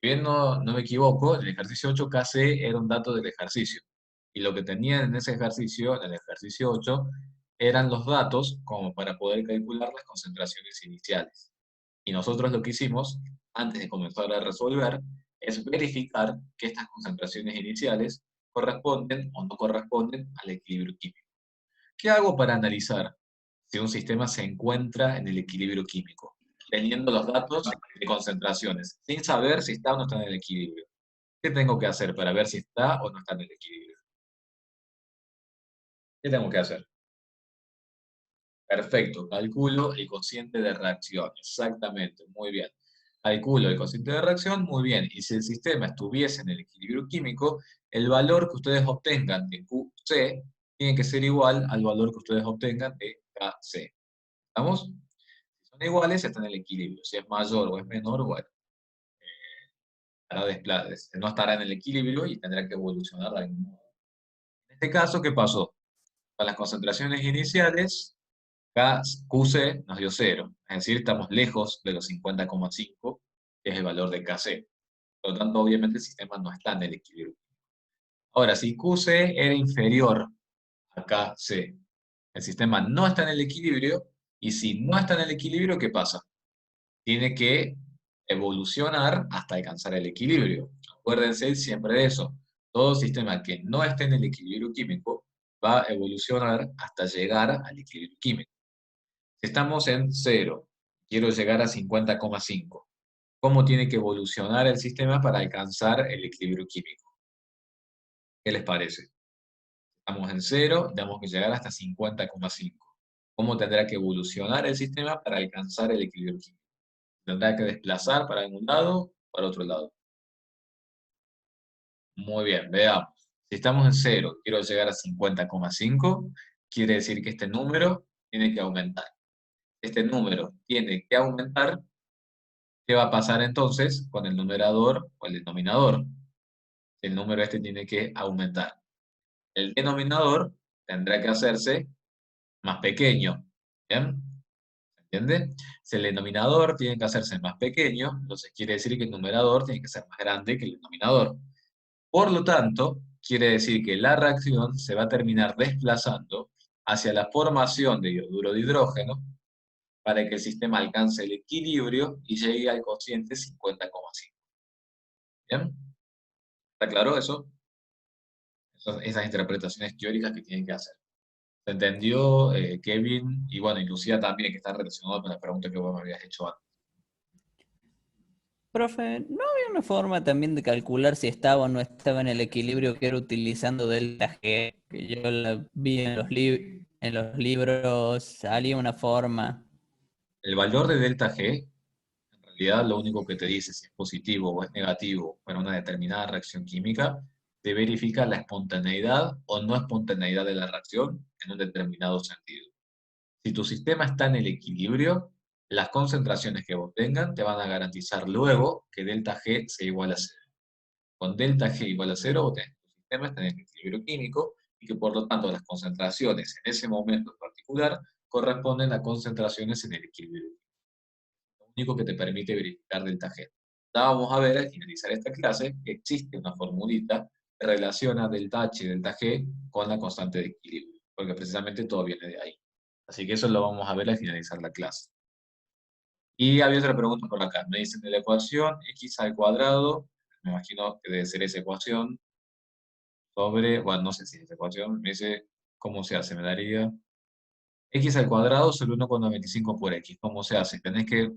Si bien no me equivoco, el ejercicio 8 KC era un dato del ejercicio. Y lo que tenían en ese ejercicio, en el ejercicio 8, eran los datos como para poder calcular las concentraciones iniciales. Y nosotros lo que hicimos, antes de comenzar a resolver, es verificar que estas concentraciones iniciales corresponden o no corresponden al equilibrio químico. ¿Qué hago para analizar si un sistema se encuentra en el equilibrio químico? Teniendo los datos de concentraciones, sin saber si está o no está en el equilibrio. ¿Qué tengo que hacer para ver si está o no está en el equilibrio? ¿Qué tengo que hacer? Perfecto, calculo el cociente de reacción. Exactamente, muy bien. Calculo el cociente de reacción, muy bien. Y si el sistema estuviese en el equilibrio químico, el valor que ustedes obtengan de QC tiene que ser igual al valor que ustedes obtengan de KC. ¿Estamos? Si son iguales, están en el equilibrio. Si es mayor o es menor, bueno, no estará en el equilibrio y tendrá que evolucionar de algún modo. En este caso, ¿qué pasó? Con las concentraciones iniciales, QC nos dio 0, es decir, estamos lejos de los 50,5, que es el valor de KC. Por lo tanto, obviamente el sistema no está en el equilibrio. Ahora, si QC era inferior a KC, el sistema no está en el equilibrio, y si no está en el equilibrio, ¿qué pasa? Tiene que evolucionar hasta alcanzar el equilibrio. Acuérdense siempre de eso. Todo sistema que no esté en el equilibrio químico va a evolucionar hasta llegar al equilibrio químico. Si estamos en 0, quiero llegar a 50,5. ¿Cómo tiene que evolucionar el sistema para alcanzar el equilibrio químico? ¿Qué les parece? Estamos en 0, tenemos que llegar hasta 50,5. ¿Cómo tendrá que evolucionar el sistema para alcanzar el equilibrio químico? ¿Tendrá que desplazar para algún lado o para otro lado? Muy bien, veamos. Si estamos en 0, quiero llegar a 50,5, quiere decir que este número tiene que aumentar. Este número tiene que aumentar. ¿Qué va a pasar entonces con el numerador o el denominador? El número este tiene que aumentar. El denominador tendrá que hacerse más pequeño. ¿Bien? ¿Se entiende? Si el denominador tiene que hacerse más pequeño, entonces quiere decir que el numerador tiene que ser más grande que el denominador. Por lo tanto, quiere decir que la reacción se va a terminar desplazando hacia la formación de iodur de hidrógeno para que el sistema alcance el equilibrio y llegue al cociente 50,5. ¿Bien? ¿Está claro eso? Esas interpretaciones teóricas que tienen que hacer. ¿Se entendió, Kevin? Y bueno, y Lucía también, que está relacionado con la pregunta que vos me habías hecho antes. Profe, ¿no había una forma también de calcular si estaba o no estaba en el equilibrio que era utilizando delta G? Que yo la vi en en los libros, salía una forma. El valor de delta G, en realidad, lo único que te dice si es positivo o es negativo para una determinada reacción química, te verifica la espontaneidad o no espontaneidad de la reacción en un determinado sentido. Si tu sistema está en el equilibrio, las concentraciones que vos tengan te van a garantizar luego que delta G sea igual a 0. Con delta G igual a 0, vos tenés que tu sistema está en el equilibrio químico y que por lo tanto las concentraciones en ese momento en particular corresponden a concentraciones en el equilibrio. Lo único que te permite verificar delta G. Ya vamos a ver al finalizar esta clase que existe una formulita que relaciona delta H y delta G con la constante de equilibrio, porque precisamente todo viene de ahí. Así que eso lo vamos a ver al finalizar la clase. Y había otra pregunta por acá. Me dicen de la ecuación x al cuadrado, me imagino que debe ser esa ecuación, sobre, bueno, no sé si es esa ecuación, me dice cómo se hace, me daría x al cuadrado sobre 1,25 por x. ¿Cómo se hace? Tenés que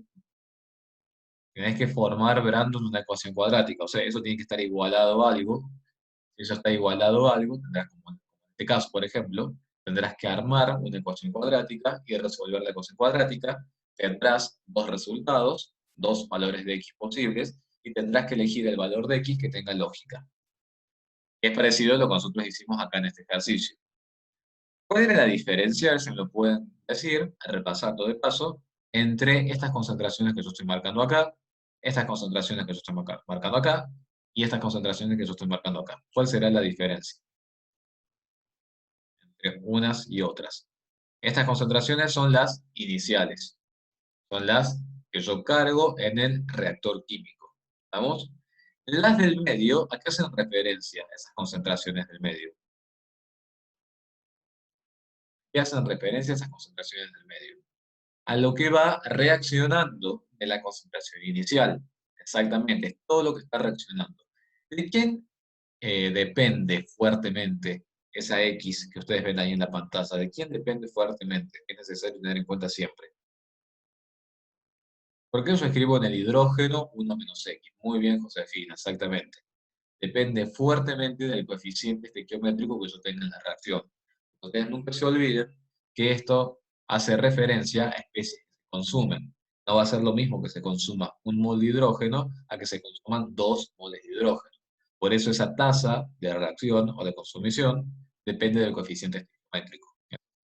formar, Brandon, una ecuación cuadrática. O sea, eso tiene que estar igualado a algo. Si eso está igualado a algo, tendrás, como en este caso, por ejemplo, tendrás que armar una ecuación cuadrática y resolver la ecuación cuadrática. Tendrás dos resultados, dos valores de x posibles, y tendrás que elegir el valor de x que tenga lógica. Es parecido a lo que nosotros hicimos acá en este ejercicio. ¿Cuál era la diferencia, si me lo pueden decir, repasando de paso, entre estas concentraciones que yo estoy marcando acá, estas concentraciones que yo estoy marcando acá, y estas concentraciones que yo estoy marcando acá? ¿Cuál será la diferencia entre unas y otras? Estas concentraciones son las iniciales, son las que yo cargo en el reactor químico. ¿Estamos? Las del medio, ¿a qué hacen referencia esas concentraciones del medio? ¿Qué hacen referencia esas concentraciones del medio? A lo que va reaccionando de la concentración inicial. Exactamente, es todo lo que está reaccionando. ¿De quién depende fuertemente esa X que ustedes ven ahí en la pantalla? ¿De quién depende fuertemente? Que es necesario tener en cuenta siempre. ¿Por qué eso escribo en el hidrógeno 1 menos X? Muy bien, Josefina, exactamente. Depende fuertemente del coeficiente estequiométrico que yo tenga en la reacción. Ustedes nunca se olviden que esto hace referencia a especies que se consumen. No va a ser lo mismo que se consuma un mol de hidrógeno a que se consuman 2 moles de hidrógeno. Por eso esa tasa de reacción o de consumición depende del coeficiente estequiométrico.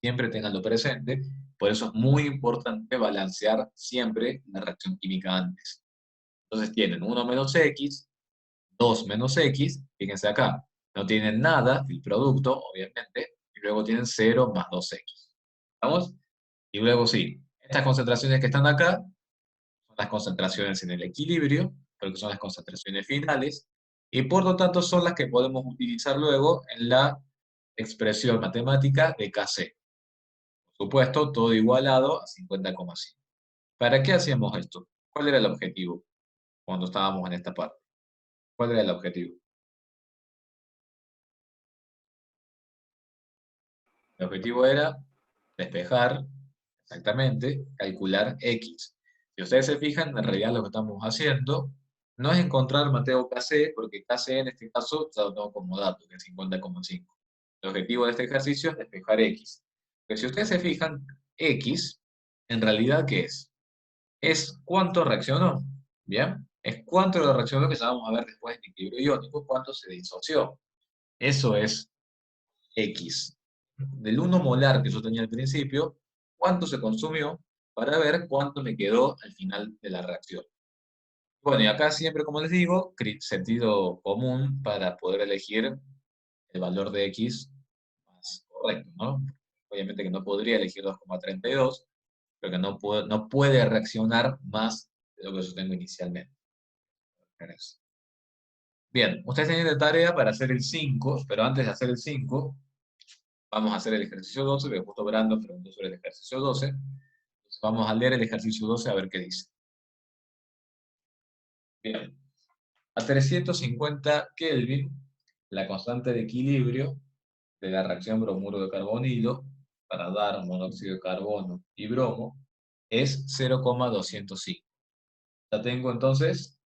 Siempre tenganlo presente, por eso es muy importante balancear siempre la reacción química antes. Entonces tienen 1 menos X, 2 menos X, fíjense acá, no tienen nada, el producto, obviamente, y luego tienen 0 más 2X. ¿Vamos? Y luego sí, estas concentraciones que están acá son las concentraciones en el equilibrio, porque son las concentraciones finales, y por lo tanto son las que podemos utilizar luego en la expresión matemática de Kc. Por supuesto, todo igualado a 50,5. ¿Para qué hacíamos esto? ¿Cuál era el objetivo cuando estábamos en esta parte? ¿Cuál era el objetivo? El objetivo era despejar, exactamente, calcular X. Si ustedes se fijan, en realidad lo que estamos haciendo no es encontrar Mateo KC, porque KC en este caso ya lo tengo como dato, que es 50,5. El objetivo de este ejercicio es despejar X. Pero si ustedes se fijan, X, en realidad, ¿qué es? Es cuánto reaccionó, ¿bien? Es cuánto lo reaccionó, que ya vamos a ver después en equilibrio iónico, cuánto se disoció. Eso es X. Del 1 molar que yo tenía al principio, cuánto se consumió para ver cuánto me quedó al final de la reacción. Bueno, y acá siempre, como les digo, sentido común para poder elegir el valor de X más correcto, ¿no? Obviamente que no podría elegir 2,32, pero que no puede reaccionar más de lo que yo tengo inicialmente. Bien, ustedes tienen de tarea para hacer el 5, pero antes de hacer el 5, vamos a hacer el ejercicio 12, porque justo Brando preguntó sobre el ejercicio 12. Entonces vamos a leer el ejercicio 12 a ver qué dice. Bien, a 350 Kelvin, la constante de equilibrio de la reacción bromuro de carbonilo para dar monóxido de carbono y bromo es 0,205. Ya tengo entonces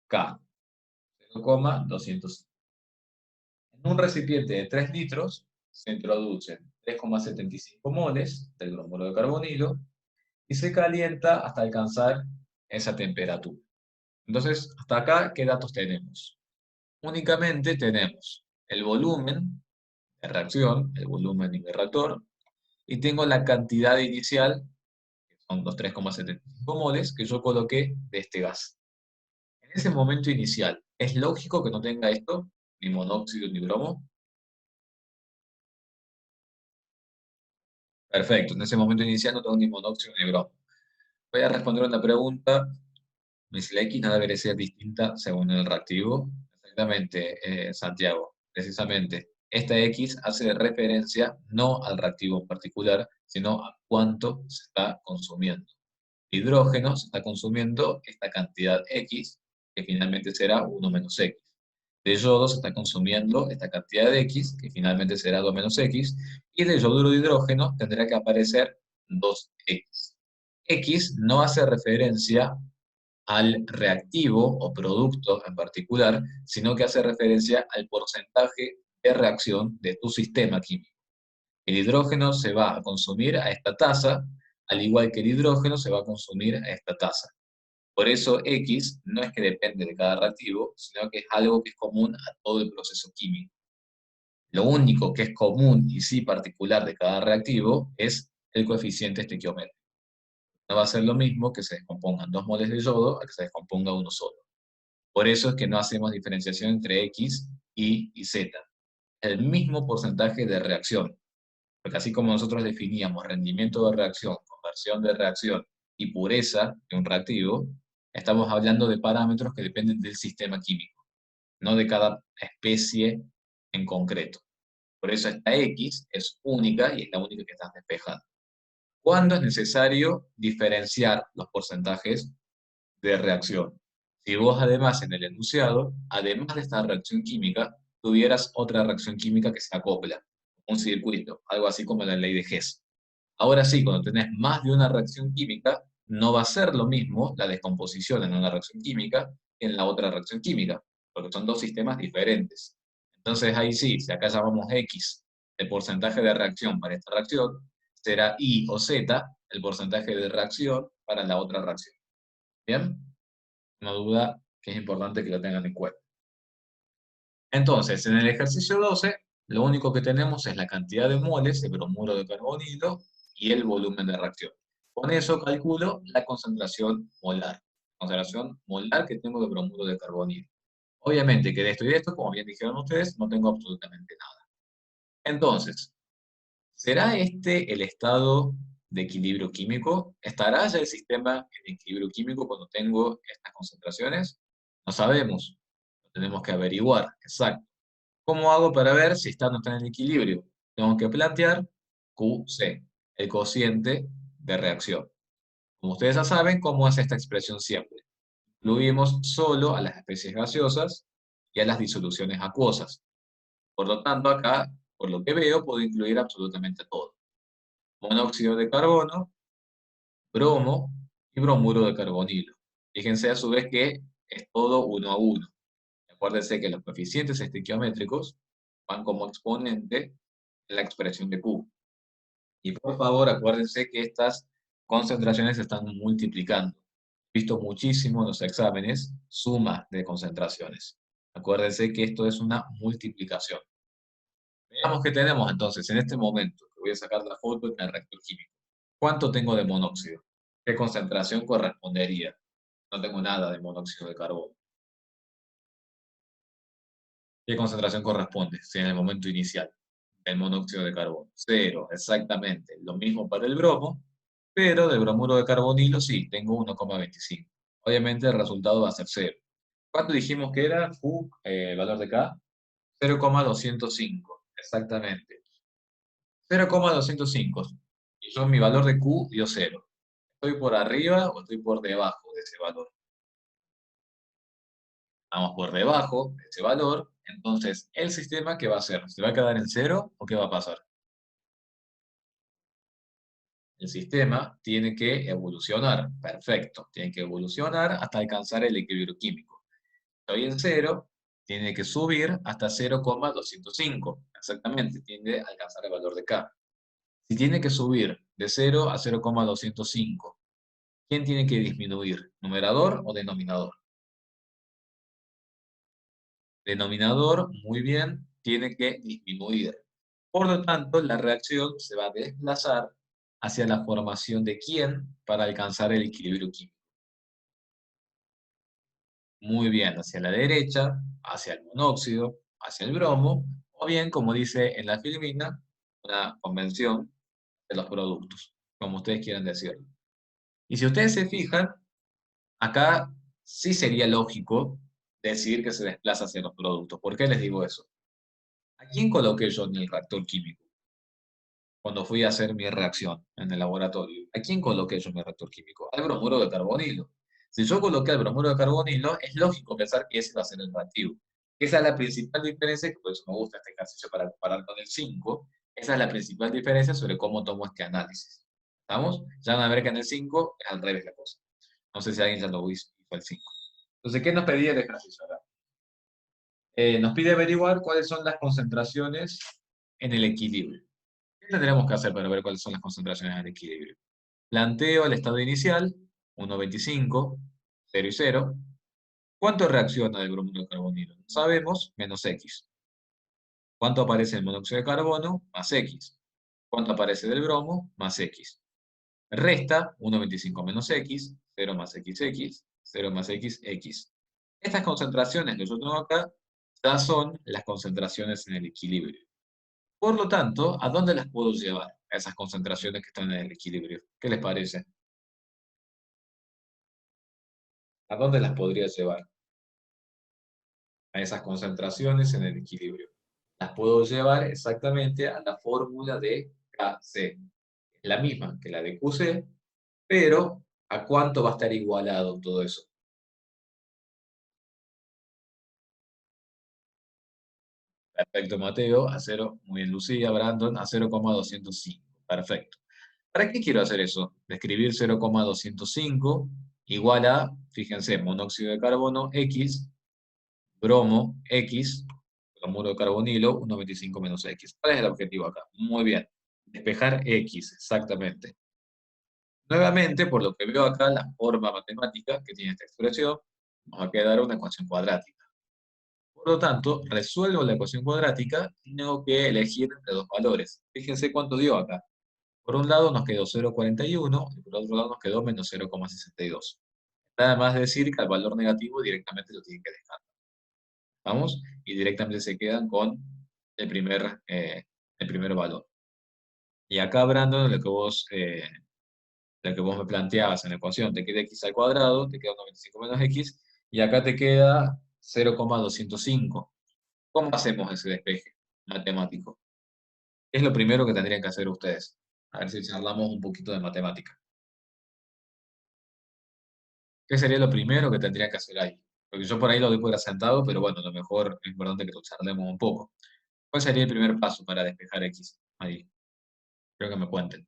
K, 0,205. En un recipiente de 3 litros se introducen 3,75 moles del bromuro de carbonilo y se calienta hasta alcanzar esa temperatura. Entonces, hasta acá, ¿qué datos tenemos? Únicamente tenemos el volumen de reacción, el volumen del reactor, y tengo la cantidad inicial, que son los 3,75 moles, que yo coloqué de este gas. En ese momento inicial, ¿es lógico que no tenga esto, ni monóxido ni bromo? Perfecto, en ese momento inicial no tengo ni monóxido ni bromo. Voy a responder una pregunta. Si la X no debería ser distinta según el reactivo. Exactamente, Santiago. Precisamente, esta X hace referencia no al reactivo en particular, sino a cuánto se está consumiendo. Hidrógeno se está consumiendo esta cantidad X, que finalmente será 1 menos X. De yodo se está consumiendo esta cantidad de X, que finalmente será 2 menos X, y de yoduro de hidrógeno tendrá que aparecer 2X. X no hace referencia al reactivo o producto en particular, sino que hace referencia al porcentaje de reacción de tu sistema químico. El hidrógeno se va a consumir a esta tasa, al igual que el hidrógeno se va a consumir a esta tasa. Por eso X no es que depende de cada reactivo, sino que es algo que es común a todo el proceso químico. Lo único que es común y sí particular de cada reactivo es el coeficiente estequiométrico. No va a ser lo mismo que se descompongan 2 moles de yodo a que se descomponga uno solo. Por eso es que no hacemos diferenciación entre X, Y Z. El mismo porcentaje de reacción. Porque así como nosotros definíamos rendimiento de reacción, conversión de reacción y pureza de un reactivo, estamos hablando de parámetros que dependen del sistema químico. no de cada especie en concreto. Por eso esta X es única y es la única que estás despejando. ¿Cuándo es necesario diferenciar los porcentajes de reacción? Si vos además en el enunciado, además de esta reacción química, tuvieras otra reacción química que se acopla, un circuito, algo así como la ley de Hess. Ahora sí, cuando tenés más de una reacción química, no va a ser lo mismo la descomposición en una reacción química que en la otra reacción química, porque son dos sistemas diferentes. Entonces ahí sí, si acá llamamos X el porcentaje de reacción para esta reacción, será Y o Z el porcentaje de reacción para la otra reacción. ¿Bien? Una duda que es importante que lo tengan en cuenta. Entonces, en el ejercicio 12, lo único que tenemos es la cantidad de moles de bromuro de carbonilo y el volumen de reacción. Con eso calculo la concentración molar. Concentración molar que tengo de bromuro de carbonilo. Obviamente que de esto y de esto, como bien dijeron ustedes, no tengo absolutamente nada. Entonces, ¿será este el estado de equilibrio químico? ¿Estará ya el sistema en equilibrio químico cuando tengo estas concentraciones? No sabemos. Lo tenemos que averiguar. Exacto. ¿Cómo hago para ver si está o no está en equilibrio? Tengo que plantear QC, el cociente de reacción. Como ustedes ya saben, ¿cómo es esta expresión siempre? Incluimos solo a las especies gaseosas y a las disoluciones acuosas. Por lo tanto, acá, por lo que veo, puedo incluir absolutamente todo. Monóxido de carbono, bromo y bromuro de carbonilo. Fíjense a su vez que es todo uno a uno. Acuérdense que los coeficientes estequiométricos van como exponente en la expresión de Q. Y por favor, acuérdense que estas concentraciones se están multiplicando. He visto muchísimo en los exámenes suma de concentraciones. Acuérdense que esto es una multiplicación. Veamos qué tenemos entonces en este momento, que voy a sacar la foto en el reactor químico. ¿Cuánto tengo de monóxido? ¿Qué concentración correspondería? No tengo nada de monóxido de carbono. ¿Qué concentración corresponde? Si en el momento inicial, el monóxido de carbono. Cero, exactamente. Lo mismo para el bromo, pero del bromuro de carbonilo sí, tengo 1,25. Obviamente el resultado va a ser cero. ¿Cuánto dijimos que era Q, el valor de K? 0,205, exactamente. 0,205. Y yo mi valor de Q dio cero. ¿Estoy por arriba o estoy por debajo de ese valor? Vamos por debajo de ese valor. Entonces, ¿el sistema qué va a hacer? ¿Se va a quedar en cero o qué va a pasar? El sistema tiene que evolucionar. Perfecto. Tiene que evolucionar hasta alcanzar el equilibrio químico. Estoy en cero, tiene que subir hasta 0,205. Exactamente, tiene que alcanzar el valor de K. Si tiene que subir de 0 a 0,205, ¿quién tiene que disminuir? ¿Numerador o denominador? Denominador, muy bien, tiene que disminuir. Por lo tanto, la reacción se va a desplazar hacia la formación de quién para alcanzar el equilibrio químico. Muy bien, hacia la derecha, hacia el monóxido, hacia el bromo, o bien, como dice en la filmina, una convención de los productos, como ustedes quieran decirlo. Y si ustedes se fijan, acá sí sería lógico decir que se desplaza hacia los productos. ¿Por qué les digo eso? ¿A quién coloqué yo en el reactor químico cuando fui a hacer mi reacción en el laboratorio? ¿A quién coloqué yo en el reactor químico? Al bromuro de carbonilo. Si yo coloqué al bromuro de carbonilo, es lógico pensar que ese va a ser el reactivo. Esa es la principal diferencia, que por eso me gusta este ejercicio para comparar con el 5. Esa es la principal diferencia sobre cómo tomo este análisis. ¿Estamos? Ya van a ver que en el 5 es al revés la cosa. No sé si alguien ya lo hizo el 5. Entonces, ¿qué nos pedía el ejercicio ahora? Nos pide averiguar cuáles son las concentraciones en el equilibrio. ¿Qué tendremos que hacer para ver cuáles son las concentraciones en el equilibrio? Planteo el estado inicial, 1,25, 0 y 0. ¿Cuánto reacciona el bromuro de carbonilo? No sabemos, menos X. ¿Cuánto aparece el monóxido de carbono? Más X. ¿Cuánto aparece del bromo? Más X. Resta 1,25 menos X, 0 más XX, 0 más XX. Estas concentraciones que yo tengo acá ya son las concentraciones en el equilibrio. Por lo tanto, ¿a dónde las puedo llevar? A esas concentraciones que están en el equilibrio. ¿Qué les parece? ¿A dónde las podría llevar? a esas concentraciones en el equilibrio. Las puedo llevar exactamente a la fórmula de KC. La misma que la de QC, pero ¿a cuánto va a estar igualado todo eso? Perfecto, Mateo, a cero. Muy bien, Lucía, Brandon, a 0,205. Perfecto. ¿Para qué quiero hacer eso? Describir 0,205 igual a, fíjense, monóxido de carbono X, bromo X, bromuro de carbonilo, 1,25 menos X. ¿Cuál es el objetivo acá? Muy bien. Despejar X, exactamente. Nuevamente, por lo que veo acá, la forma matemática que tiene esta expresión nos va a quedar una ecuación cuadrática. Por lo tanto, resuelvo la ecuación cuadrática y tengo que elegir entre dos valores. Fíjense cuánto dio acá. Por un lado nos quedó 0,41 y por otro lado nos quedó menos 0,62. Nada más decir que al valor negativo directamente lo tienen que descartar. ¿Vamos? Y directamente se quedan con el primer valor. Y acá, Brandon, lo que vos me planteabas en la ecuación, te queda x al cuadrado, te queda 95 menos x, y acá te queda 0,205. ¿Cómo hacemos ese despeje matemático? ¿Qué es lo primero que tendrían que hacer ustedes? A ver si charlamos un poquito de matemática. ¿Qué sería lo primero que tendrían que hacer ahí? Porque yo por ahí lo doy por asentado, pero bueno, a lo mejor es importante que lo charlemos un poco. ¿Cuál sería el primer paso para despejar x? Ahí, creo que me cuenten.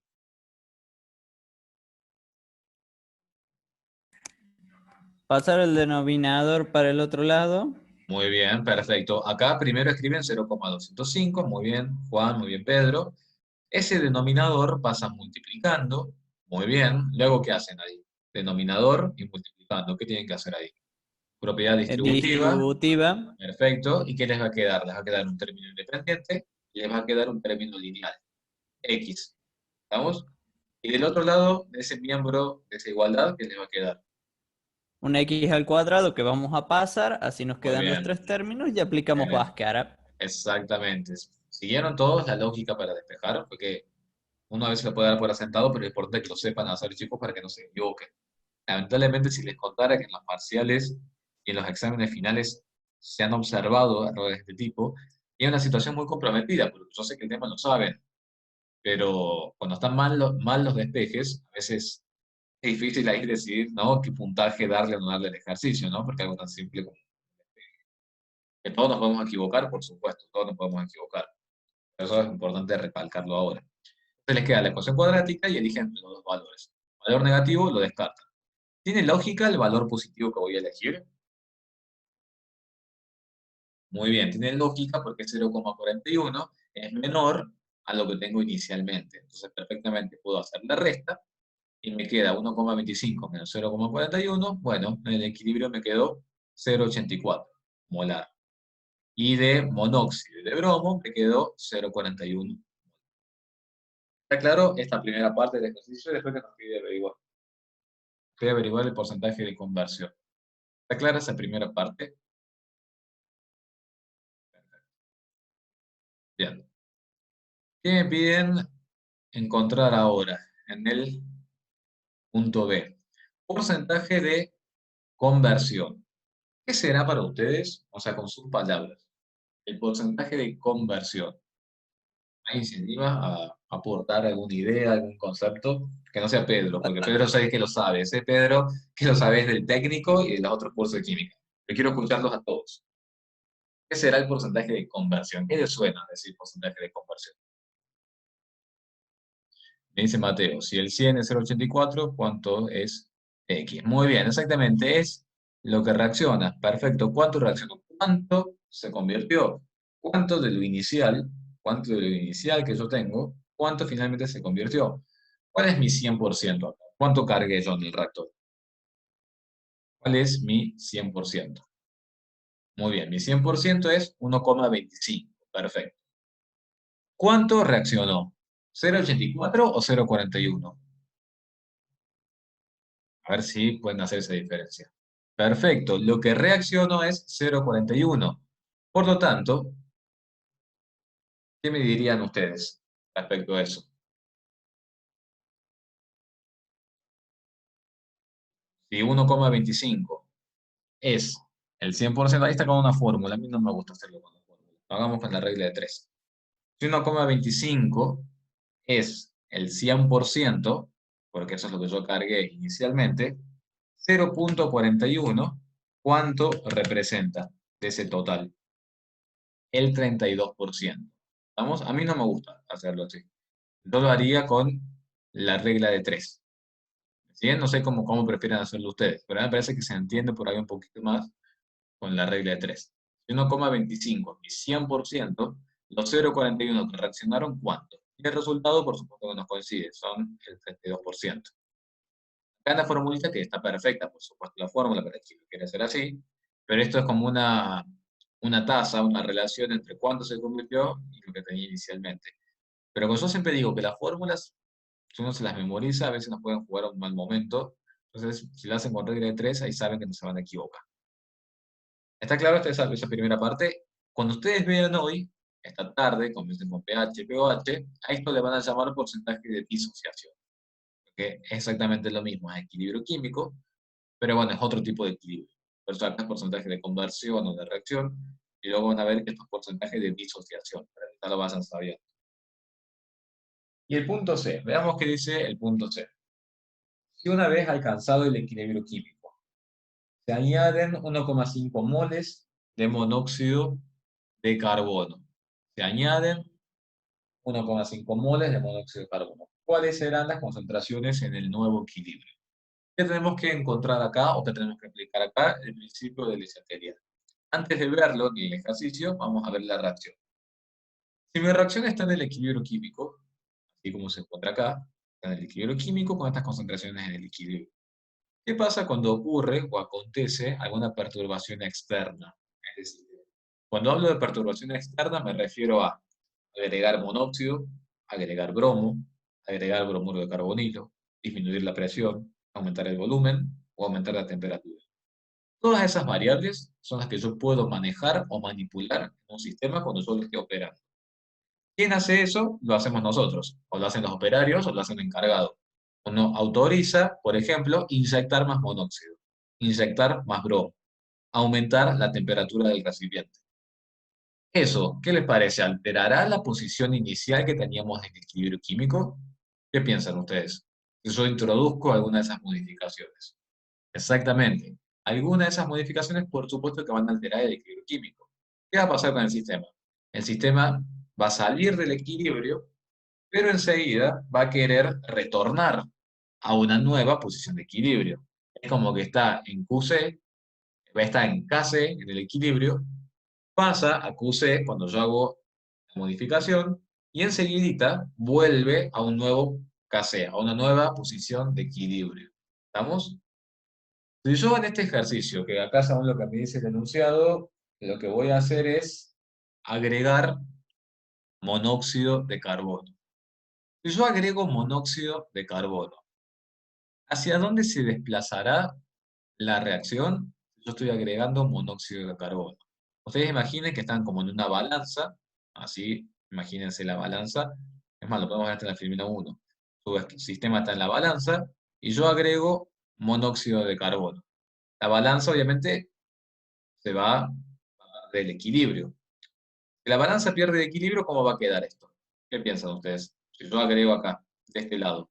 Pasar el denominador para el otro lado. Muy bien, perfecto. Acá primero escriben 0,205, muy bien, Juan, muy bien, Pedro. Ese denominador pasa multiplicando, muy bien. Luego, ¿qué hacen ahí? Denominador y multiplicando. ¿Qué tienen que hacer ahí? Propiedad distributiva, Distributiva. perfecto. ¿Y qué les va a quedar? Les va a quedar un término independiente y les va a quedar un término lineal, X. ¿Estamos? Y del otro lado, de ese miembro de esa igualdad, ¿qué les va a quedar? Un x al cuadrado que vamos a pasar. Así nos Muy quedan los bien. tres términos y aplicamos Bhaskara. Exactamente. ¿Siguieron todos la lógica para despejar? Porque uno a veces lo puede dar por asentado, pero es importante que lo sepan hacer, chicos, para que no se equivoquen. Lamentablemente, si les contara que en los parciales y en los exámenes finales se han observado errores de este tipo, y es una situación muy comprometida, porque yo sé que el tema lo saben, pero cuando están mal los despejes, a veces es difícil ahí decidir, ¿no? Qué puntaje darle o no darle al ejercicio, ¿no? Porque algo tan simple como que todos nos podemos equivocar, por supuesto, todos nos podemos equivocar. Eso es importante recalcarlo ahora. Entonces les queda la ecuación cuadrática y eligen los dos valores. Valor negativo lo descartan. ¿Tiene lógica el valor positivo que voy a elegir? Muy bien, tiene lógica porque 0,41 es menor a lo que tengo inicialmente. Entonces perfectamente puedo hacer la resta y me queda 1,25 menos 0,41. Bueno, en el equilibrio me quedó 0,84 molar. Y de monóxido de bromo me quedó 0,41. ¿Está claro esta primera parte del ejercicio? Después que nos pide averiguar. Voy a averiguar el porcentaje de conversión. ¿Está clara esa primera parte? Bien. ¿Qué me piden encontrar ahora en el punto B? Porcentaje de conversión. ¿Qué será para ustedes? O sea, con sus palabras. El porcentaje de conversión. ¿Hay incentiva a aportar alguna idea, algún concepto? Que no sea Pedro, porque Pedro sabe que lo sabe. Ese Pedro que lo sabe del técnico y de los otros cursos de química. Yo quiero escucharlos a todos. ¿Qué será el porcentaje de conversión? ¿Qué les suena decir porcentaje de conversión? Me dice Mateo, si el 100 es 0,84, ¿cuánto es X? Muy bien, exactamente, es lo que reacciona. Perfecto, ¿cuánto reaccionó? ¿Cuánto se convirtió? ¿Cuánto de lo inicial, cuánto de lo inicial que yo tengo, cuánto finalmente se convirtió? ¿Cuál es mi 100% acá? ¿Cuánto cargué yo en el reactor? ¿Cuál es mi 100%? Muy bien, mi 100% es 1,25. Perfecto. ¿Cuánto reaccionó? ¿0,84 o 0,41? A ver si pueden hacer esa diferencia. Perfecto, lo que reaccionó es 0,41. Por lo tanto, ¿qué me dirían ustedes respecto a eso? Si 1,25 es El 100%, ahí está con una fórmula. A mí no me gusta hacerlo con la fórmula. Lo hagamos con la regla de 3. Si 1,25 es el 100%, porque eso es lo que yo cargué inicialmente, 0,41, ¿cuánto representa de ese total? El 32%. ¿Vamos? A mí no me gusta hacerlo así. Yo lo haría con la regla de 3. ¿Sí? No sé cómo prefieren hacerlo ustedes, pero a mí me parece que se entiende por ahí un poquito más con la regla de 3. Si 1,25 y 100%, los 0,41 que reaccionaron, ¿cuánto? Y el resultado, por supuesto, que nos coincide, son el 32%. Acá en la formulita que está perfecta, por supuesto, la fórmula para el chico quiere ser así, pero esto es como una tasa, una relación entre cuánto se convirtió y lo que tenía inicialmente. Pero como yo siempre digo que las fórmulas, si uno se las memoriza, a veces nos pueden jugar a un mal momento. Entonces, si lo hacen con regla de 3, ahí saben que no se van a equivocar. ¿Está claro esa primera parte? Cuando ustedes vean hoy, esta tarde, comiencen con pH, pOH, a esto le van a llamar porcentaje de disociación, que es exactamente lo mismo, es equilibrio químico, pero bueno, es otro tipo de equilibrio. Por eso acá es porcentaje de conversión o de reacción, y luego van a ver que esto es porcentaje de disociación, para que ya lo vayan sabiendo. Y el punto C, veamos qué dice el punto C. Si una vez alcanzado el equilibrio químico, se añaden 1,5 moles de monóxido de carbono. Se añaden 1,5 moles de monóxido de carbono. ¿Cuáles serán las concentraciones en el nuevo equilibrio? ¿Qué tenemos que encontrar acá o qué tenemos que aplicar acá? El principio de Lissajous. Antes de verlo en el ejercicio, vamos a ver la reacción. Si mi reacción está en el equilibrio químico, así como se encuentra acá, está en el equilibrio químico con estas concentraciones en el equilibrio. ¿Qué pasa cuando ocurre o acontece alguna perturbación externa? Es decir, cuando hablo de perturbación externa me refiero a agregar monóxido, agregar bromo, agregar bromuro de carbonilo, disminuir la presión, aumentar el volumen o aumentar la temperatura. Todas esas variables son las que yo puedo manejar o manipular en un sistema cuando yo lo esté operando. ¿Quién hace eso? Lo hacemos nosotros, o lo hacen los operarios, o lo hacen el encargado. Uno autoriza, por ejemplo, inyectar más monóxido, inyectar más bromo, aumentar la temperatura del recipiente. Eso, ¿qué les parece? ¿Alterará la posición inicial que teníamos en el equilibrio químico? ¿Qué piensan ustedes? Si yo introduzco alguna de esas modificaciones. Exactamente. Algunas de esas modificaciones, por supuesto, que van a alterar el equilibrio químico. ¿Qué va a pasar con el sistema? El sistema va a salir del equilibrio, pero enseguida va a querer retornar a una nueva posición de equilibrio. Es como que está en QC, va a estar en KC, en el equilibrio, pasa a QC cuando yo hago la modificación y enseguidita vuelve a un nuevo KC, a una nueva posición de equilibrio. ¿Estamos? Si yo en este ejercicio, que acá según lo que me dice el enunciado, lo que voy a hacer es agregar monóxido de carbono. Si yo agrego monóxido de carbono, ¿hacia dónde se desplazará la reacción? Yo estoy agregando monóxido de carbono. Ustedes imaginen que están como en una balanza, así, imagínense la balanza. Es más, lo podemos ver hasta en la filmina 1. Su sistema está en la balanza y yo agrego monóxido de carbono. La balanza obviamente se va del equilibrio. Si la balanza pierde el equilibrio, ¿cómo va a quedar esto? ¿Qué piensan ustedes? Si yo agrego acá, de este lado,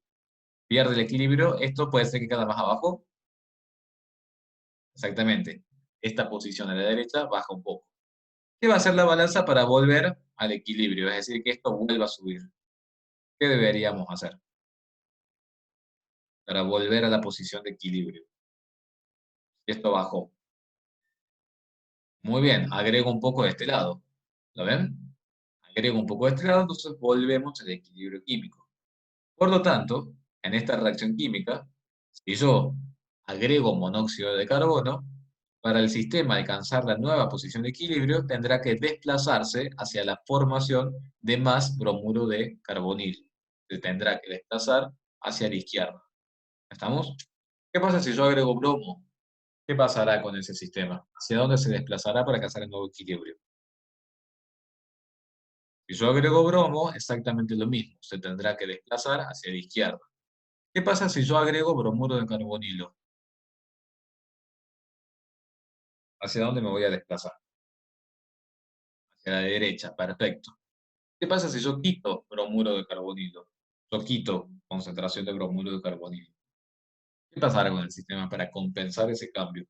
pierde el equilibrio, esto puede ser que quede más abajo. Exactamente. Esta posición a la derecha baja un poco. ¿Qué va a hacer la balanza para volver al equilibrio? Es decir, que esto vuelva a subir. ¿Qué deberíamos hacer para volver a la posición de equilibrio? Esto bajó. Muy bien, agrego un poco de este lado. ¿Lo ven? Agrego un poco de este lado, entonces volvemos al equilibrio químico. Por lo tanto, en esta reacción química, si yo agrego monóxido de carbono, para el sistema alcanzar la nueva posición de equilibrio, tendrá que desplazarse hacia la formación de más bromuro de carbonil. Se tendrá que desplazar hacia la izquierda. ¿Estamos? ¿Qué pasa si yo agrego bromo? ¿Qué pasará con ese sistema? ¿Hacia dónde se desplazará para alcanzar el nuevo equilibrio? Si yo agrego bromo, exactamente lo mismo. Se tendrá que desplazar hacia la izquierda. ¿Qué pasa si yo agrego bromuro de carbonilo? ¿Hacia dónde me voy a desplazar? Hacia la derecha, perfecto. ¿Qué pasa si yo quito bromuro de carbonilo? Yo quito concentración de bromuro de carbonilo. ¿Qué pasará con el sistema para compensar ese cambio?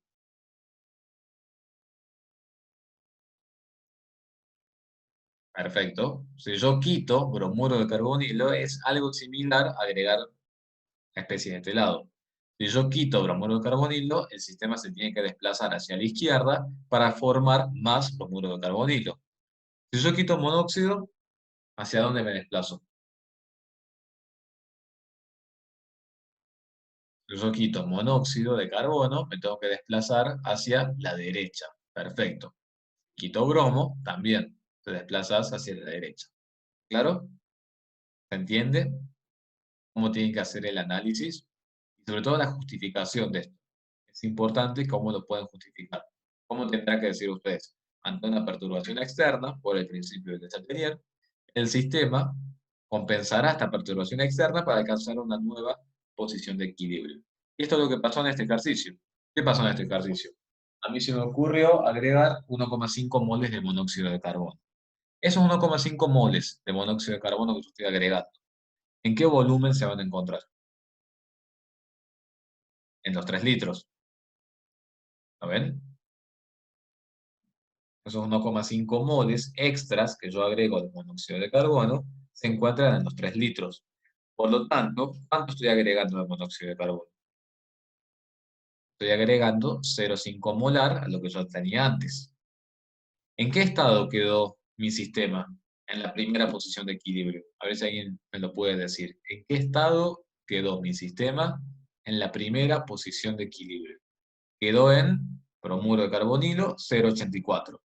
Perfecto. Si yo quito bromuro de carbonilo, es algo similar a agregar una especie de este lado. Si yo quito bromuro de carbonilo, el sistema se tiene que desplazar hacia la izquierda para formar más bromuro de carbonilo. Si yo quito monóxido, ¿hacia dónde me desplazo? Si yo quito monóxido de carbono, me tengo que desplazar hacia la derecha. Perfecto. Quito bromo, también te desplazas hacia la derecha. ¿Claro? ¿Se entiende cómo tienen que hacer el análisis? Y sobre todo la justificación de esto. Es importante cómo lo pueden justificar. ¿Cómo tendrán que decir ustedes? Ante una perturbación externa, por el principio de Chatelier, el sistema compensará esta perturbación externa para alcanzar una nueva posición de equilibrio. Y esto es lo que pasó en este ejercicio. ¿Qué pasó en este ejercicio? A mí se me ocurrió agregar 1,5 moles de monóxido de carbono. Esos 1,5 moles de monóxido de carbono que yo estoy agregando, ¿en qué volumen se van a encontrar? En los 3 litros. ¿Lo ven? Esos 1,5 moles extras que yo agrego de monóxido de carbono se encuentran en los 3 litros. Por lo tanto, ¿cuánto estoy agregando de monóxido de carbono? Estoy agregando 0,5 molar a lo que yo tenía antes. ¿En qué estado quedó mi sistema en la primera posición de equilibrio? A ver si alguien me lo puede decir. ¿En qué estado quedó mi sistema en la primera posición de equilibrio? Quedó en bromuro de carbonilo 0,84.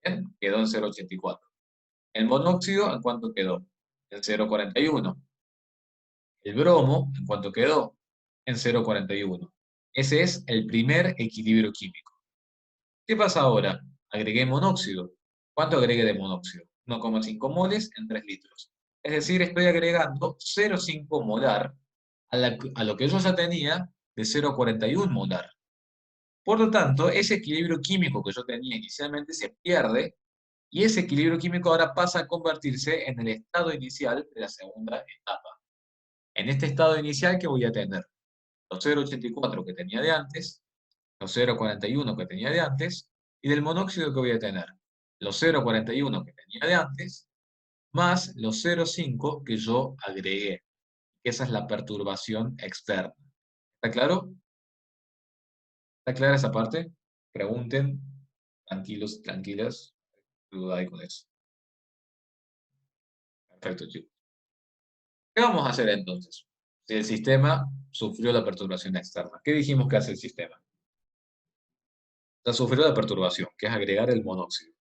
Bien, quedó en 0,84. El monóxido, ¿en cuánto quedó? En 0,41. El bromo, ¿en cuánto quedó? En 0,41. Ese es el primer equilibrio químico. ¿Qué pasa ahora? Agregué monóxido. ¿Cuánto agregué de monóxido? 1,5 moles en 3 litros. Es decir, estoy agregando 0,5 molar a lo que yo ya tenía de 0,41 molar. Por lo tanto, ese equilibrio químico que yo tenía inicialmente se pierde y ese equilibrio químico ahora pasa a convertirse en el estado inicial de la segunda etapa. En este estado inicial, ¿qué voy a tener? Los 0,84 que tenía de antes, los 0,41 que tenía de antes, y del monóxido que voy a tener. Los 0,41 que tenía de antes, más los 0,5 que yo agregué. Esa es la perturbación externa. ¿Está claro? ¿Está clara esa parte? Pregunten, tranquilos, tranquilas, duda hay con eso. Perfecto, chicos. ¿Qué vamos a hacer entonces? Si el sistema sufrió la perturbación externa, ¿qué dijimos que hace el sistema? Ya sufrió la perturbación, que es agregar el monóxido.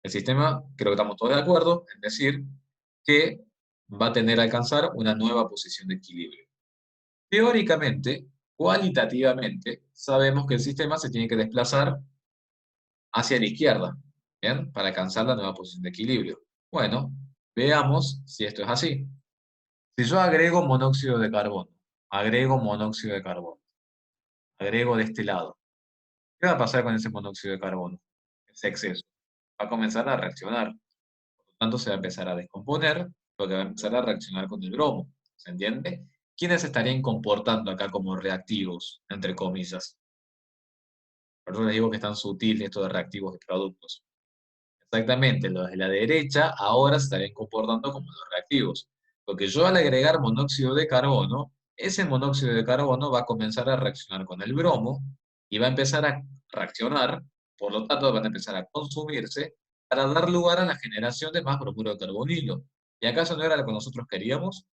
El sistema, creo que estamos todos de acuerdo, en decir que va a tener a alcanzar una nueva posición de equilibrio. Teóricamente, cualitativamente, sabemos que el sistema se tiene que desplazar hacia la izquierda, ¿bien? Para alcanzar la nueva posición de equilibrio. Bueno, veamos si esto es así. Si yo agrego monóxido de carbono, agrego de este lado, ¿qué va a pasar con ese monóxido de carbono? Ese exceso. Va a comenzar a reaccionar. Por lo tanto, se va a empezar a descomponer, lo que va a empezar a reaccionar con el bromo. ¿Se entiende? ¿Quiénes se estarían comportando acá como reactivos, entre comillas? Por eso les digo que es tan sutil esto de reactivos de productos. Exactamente, los de la derecha ahora se estarían comportando como los reactivos. Porque yo al agregar monóxido de carbono, ese monóxido de carbono va a comenzar a reaccionar con el bromo y va a empezar a reaccionar, por lo tanto van a empezar a consumirse para dar lugar a la generación de más bromuro de carbonilo. ¿Y acaso no era lo que nosotros queríamos?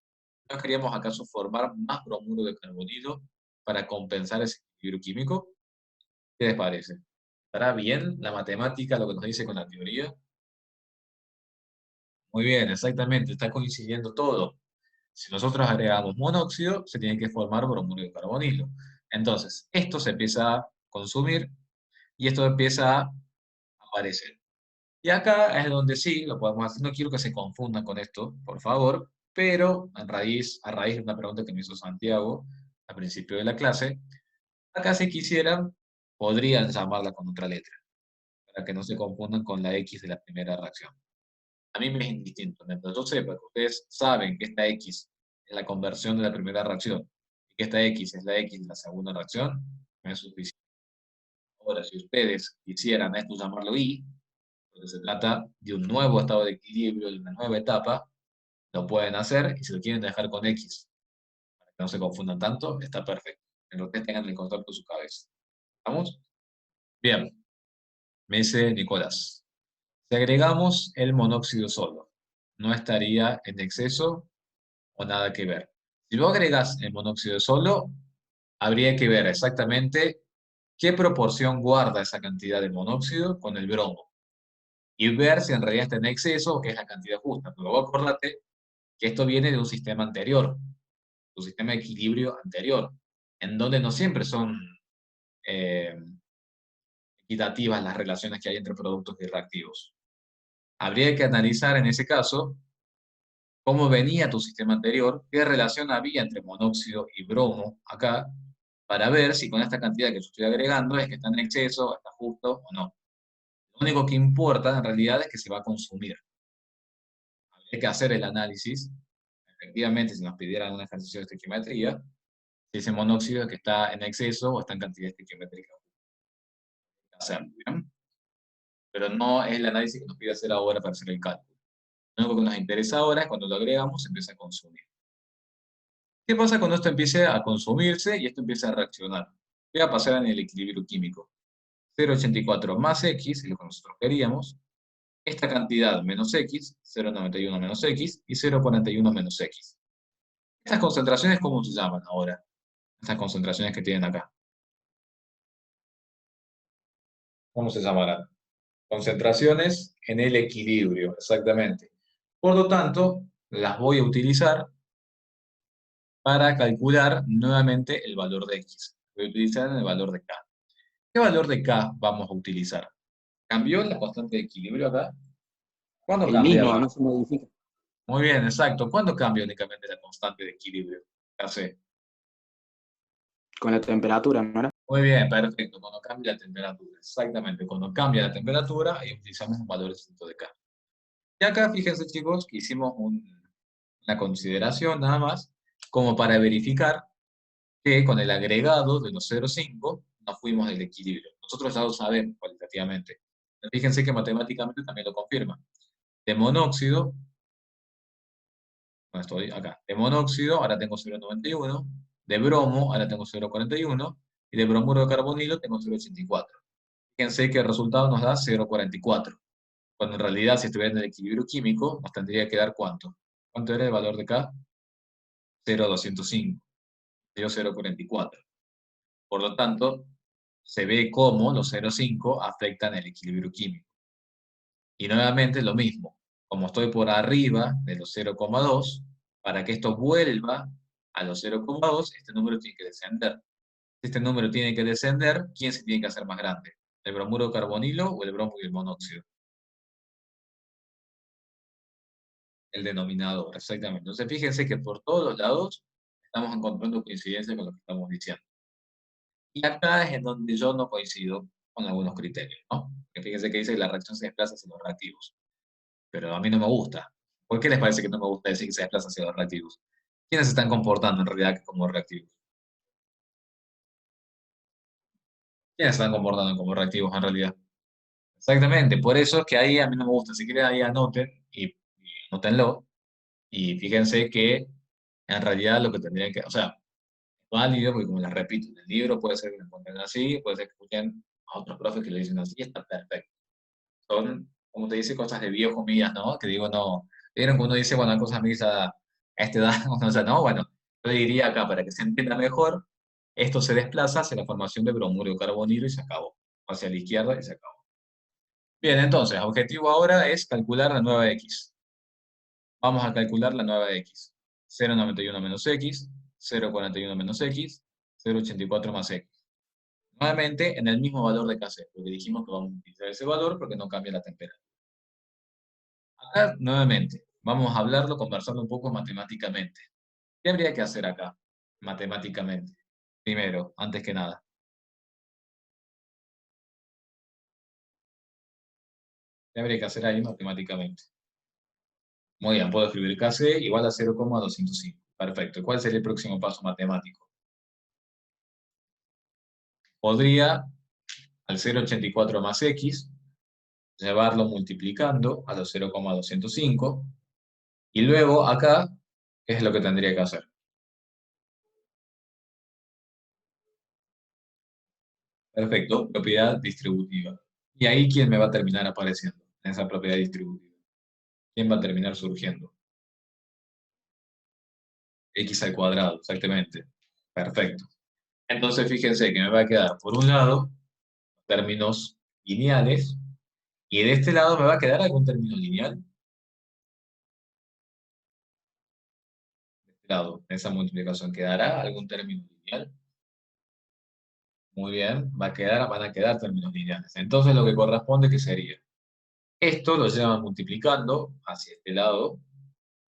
¿No queríamos acaso formar más bromuro de carbonilo para compensar ese equilibrio químico? ¿Qué les parece? ¿Estará bien la matemática, lo que nos dice con la teoría? Muy bien, exactamente, está coincidiendo todo. Si nosotros agregamos monóxido, se tiene que formar bromuro de carbonilo. Entonces, esto se empieza a consumir y esto empieza a aparecer. Y acá es donde sí, lo podemos hacer. No quiero que se confundan con esto, por favor, pero a raíz de una pregunta que me hizo Santiago al principio de la clase, acá si quisieran podrían llamarla con otra letra, para que no se confundan con la X de la primera reacción. A mí me es indistinto. Mientras yo sepa que ustedes saben que esta X es la conversión de la primera reacción y que esta X es la X de la segunda reacción, me es suficiente. Ahora, si ustedes quisieran a esto llamarlo Y, porque se trata de un nuevo estado de equilibrio, de una nueva etapa, lo pueden hacer, y si lo quieren dejar con X, para que no se confundan tanto, está perfecto. En lo que tengan el concepto en su cabeza. ¿Vamos? Bien, me dice Nicolás. Si agregamos el monóxido solo, ¿no estaría en exceso o nada que ver? Si vos agregas el monóxido solo, habría que ver exactamente qué proporción guarda esa cantidad de monóxido con el bromo y ver si en realidad está en exceso o qué es la cantidad justa. Pero vos acordate que esto viene de un sistema anterior, un sistema de equilibrio anterior, en donde no siempre son eh, equitativas las relaciones que hay entre productos y reactivos. Habría que analizar en ese caso cómo venía tu sistema anterior, qué relación había entre monóxido y bromo acá, para ver si con esta cantidad que yo estoy agregando es que está en exceso, está justo o no. Lo único que importa en realidad es que se va a consumir. Habría que hacer el análisis, efectivamente, si nos pidieran un ejercicio de estequiometría, si ese monóxido es que está en exceso o está en cantidad estequiométrica. Hacerlo, ¿bien? Pero no es el análisis que nos pide hacer ahora para hacer el cálculo. Lo único que nos interesa ahora es cuando lo agregamos, se empieza a consumir. ¿Qué pasa cuando esto empiece a consumirse y esto empiece a reaccionar? ¿Qué va a pasar en el equilibrio químico? 0,84 más X, es lo que nosotros queríamos, esta cantidad menos X, 0,91 menos X y 0,41 menos X. ¿Estas concentraciones cómo se llaman ahora? Estas concentraciones que tienen acá. ¿Cómo se llamarán? Concentraciones en el equilibrio, exactamente. Por lo tanto, las voy a utilizar para calcular nuevamente el valor de X. Voy a utilizar el valor de K. ¿Qué valor de K vamos a utilizar? ¿Cambió la constante de equilibrio acá? ¿Cuándo El cambia mismo, acá? no se modifica. Muy bien, exacto. ¿Cuándo cambia únicamente la constante de equilibrio? KC. Con la temperatura, ¿no era? Muy bien, perfecto. Cuando cambia la temperatura. Exactamente. Cuando cambia la temperatura, ahí utilizamos un valor distinto de K. Y acá, fíjense chicos, que hicimos una consideración nada más, como para verificar que con el agregado de los 0,5 nos fuimos del equilibrio. Nosotros ya lo sabemos cualitativamente. Fíjense que matemáticamente también lo confirma. De monóxido, bueno, estoy acá, de monóxido ahora tengo 0,91, de bromo ahora tengo 0,41 y de bromuro de carbonilo tengo 0,84. Fíjense que el resultado nos da 0,44, cuando en realidad si estuviera en el equilibrio químico nos tendría que dar ¿cuánto? ¿Cuánto era el valor de K? 0,205, dio 0,44. Por lo tanto, se ve cómo los 0,5 afectan el equilibrio químico. Y nuevamente lo mismo, como estoy por arriba de los 0,2, para que esto vuelva a los 0,2, este número tiene que descender. Si este número tiene que descender, ¿quién se tiene que hacer más grande? ¿El bromuro de carbonilo o el bromo y el monóxido? El denominador, exactamente. Entonces fíjense que por todos los lados estamos encontrando coincidencia con lo que estamos diciendo. Y acá es en donde yo no coincido con algunos criterios, ¿no? Que fíjense que dice que la reacción se desplaza hacia los reactivos, pero a mí no me gusta. ¿Por qué les parece que no me gusta decir que se desplaza hacia los reactivos? ¿Quiénes se están comportando en realidad como reactivos? ¿Quiénes se están comportando como reactivos en realidad? Exactamente, por eso es que ahí a mí no me gusta. Si quieren ahí anoten y anótenlo y fíjense que en realidad lo que tendrían que, o sea, es válido, porque como les repito, en el libro puede ser que lo encuentren así, puede ser que escuchen a otros profes que lo dicen así, y está perfecto. Son, como te dice, cosas de viejo mías, ¿no? Que digo, no, vieron que uno dice, bueno, cosas mías a esta edad, o sea, no, bueno, yo diría acá, para que se entienda mejor, esto se desplaza hacia la formación de bromuro de carbonilo y se acabó. Hacia la izquierda y se acabó. Bien, entonces, objetivo ahora es calcular la nueva X. Vamos a calcular la nueva X. 0,91 menos X, 0,41 menos X, 0,84 más X. Nuevamente, en el mismo valor de KC, porque dijimos que vamos a utilizar ese valor porque no cambia la temperatura. Acá, nuevamente, vamos a hablarlo, conversarlo un poco matemáticamente. ¿Qué habría que hacer acá, matemáticamente? Primero, antes que nada. ¿Qué habría que hacer ahí matemáticamente? Muy bien, puedo escribir KC igual a 0,205. Perfecto. ¿Cuál sería el próximo paso matemático? Podría, al 0,84 más X, llevarlo multiplicando a los 0,205. Y luego acá, ¿qué es lo que tendría que hacer? Perfecto, propiedad distributiva. Y ahí, ¿quién me va a terminar apareciendo en esa propiedad distributiva? ¿Quién va a terminar surgiendo? X al cuadrado, exactamente. Perfecto. Entonces, fíjense que me va a quedar, por un lado, términos lineales, y de este lado me va a quedar algún término lineal. De este lado, en esa multiplicación, ¿quedará algún término lineal? Muy bien, van a quedar términos lineales. Entonces, lo que corresponde, ¿qué sería? Esto lo llevan multiplicando hacia este lado,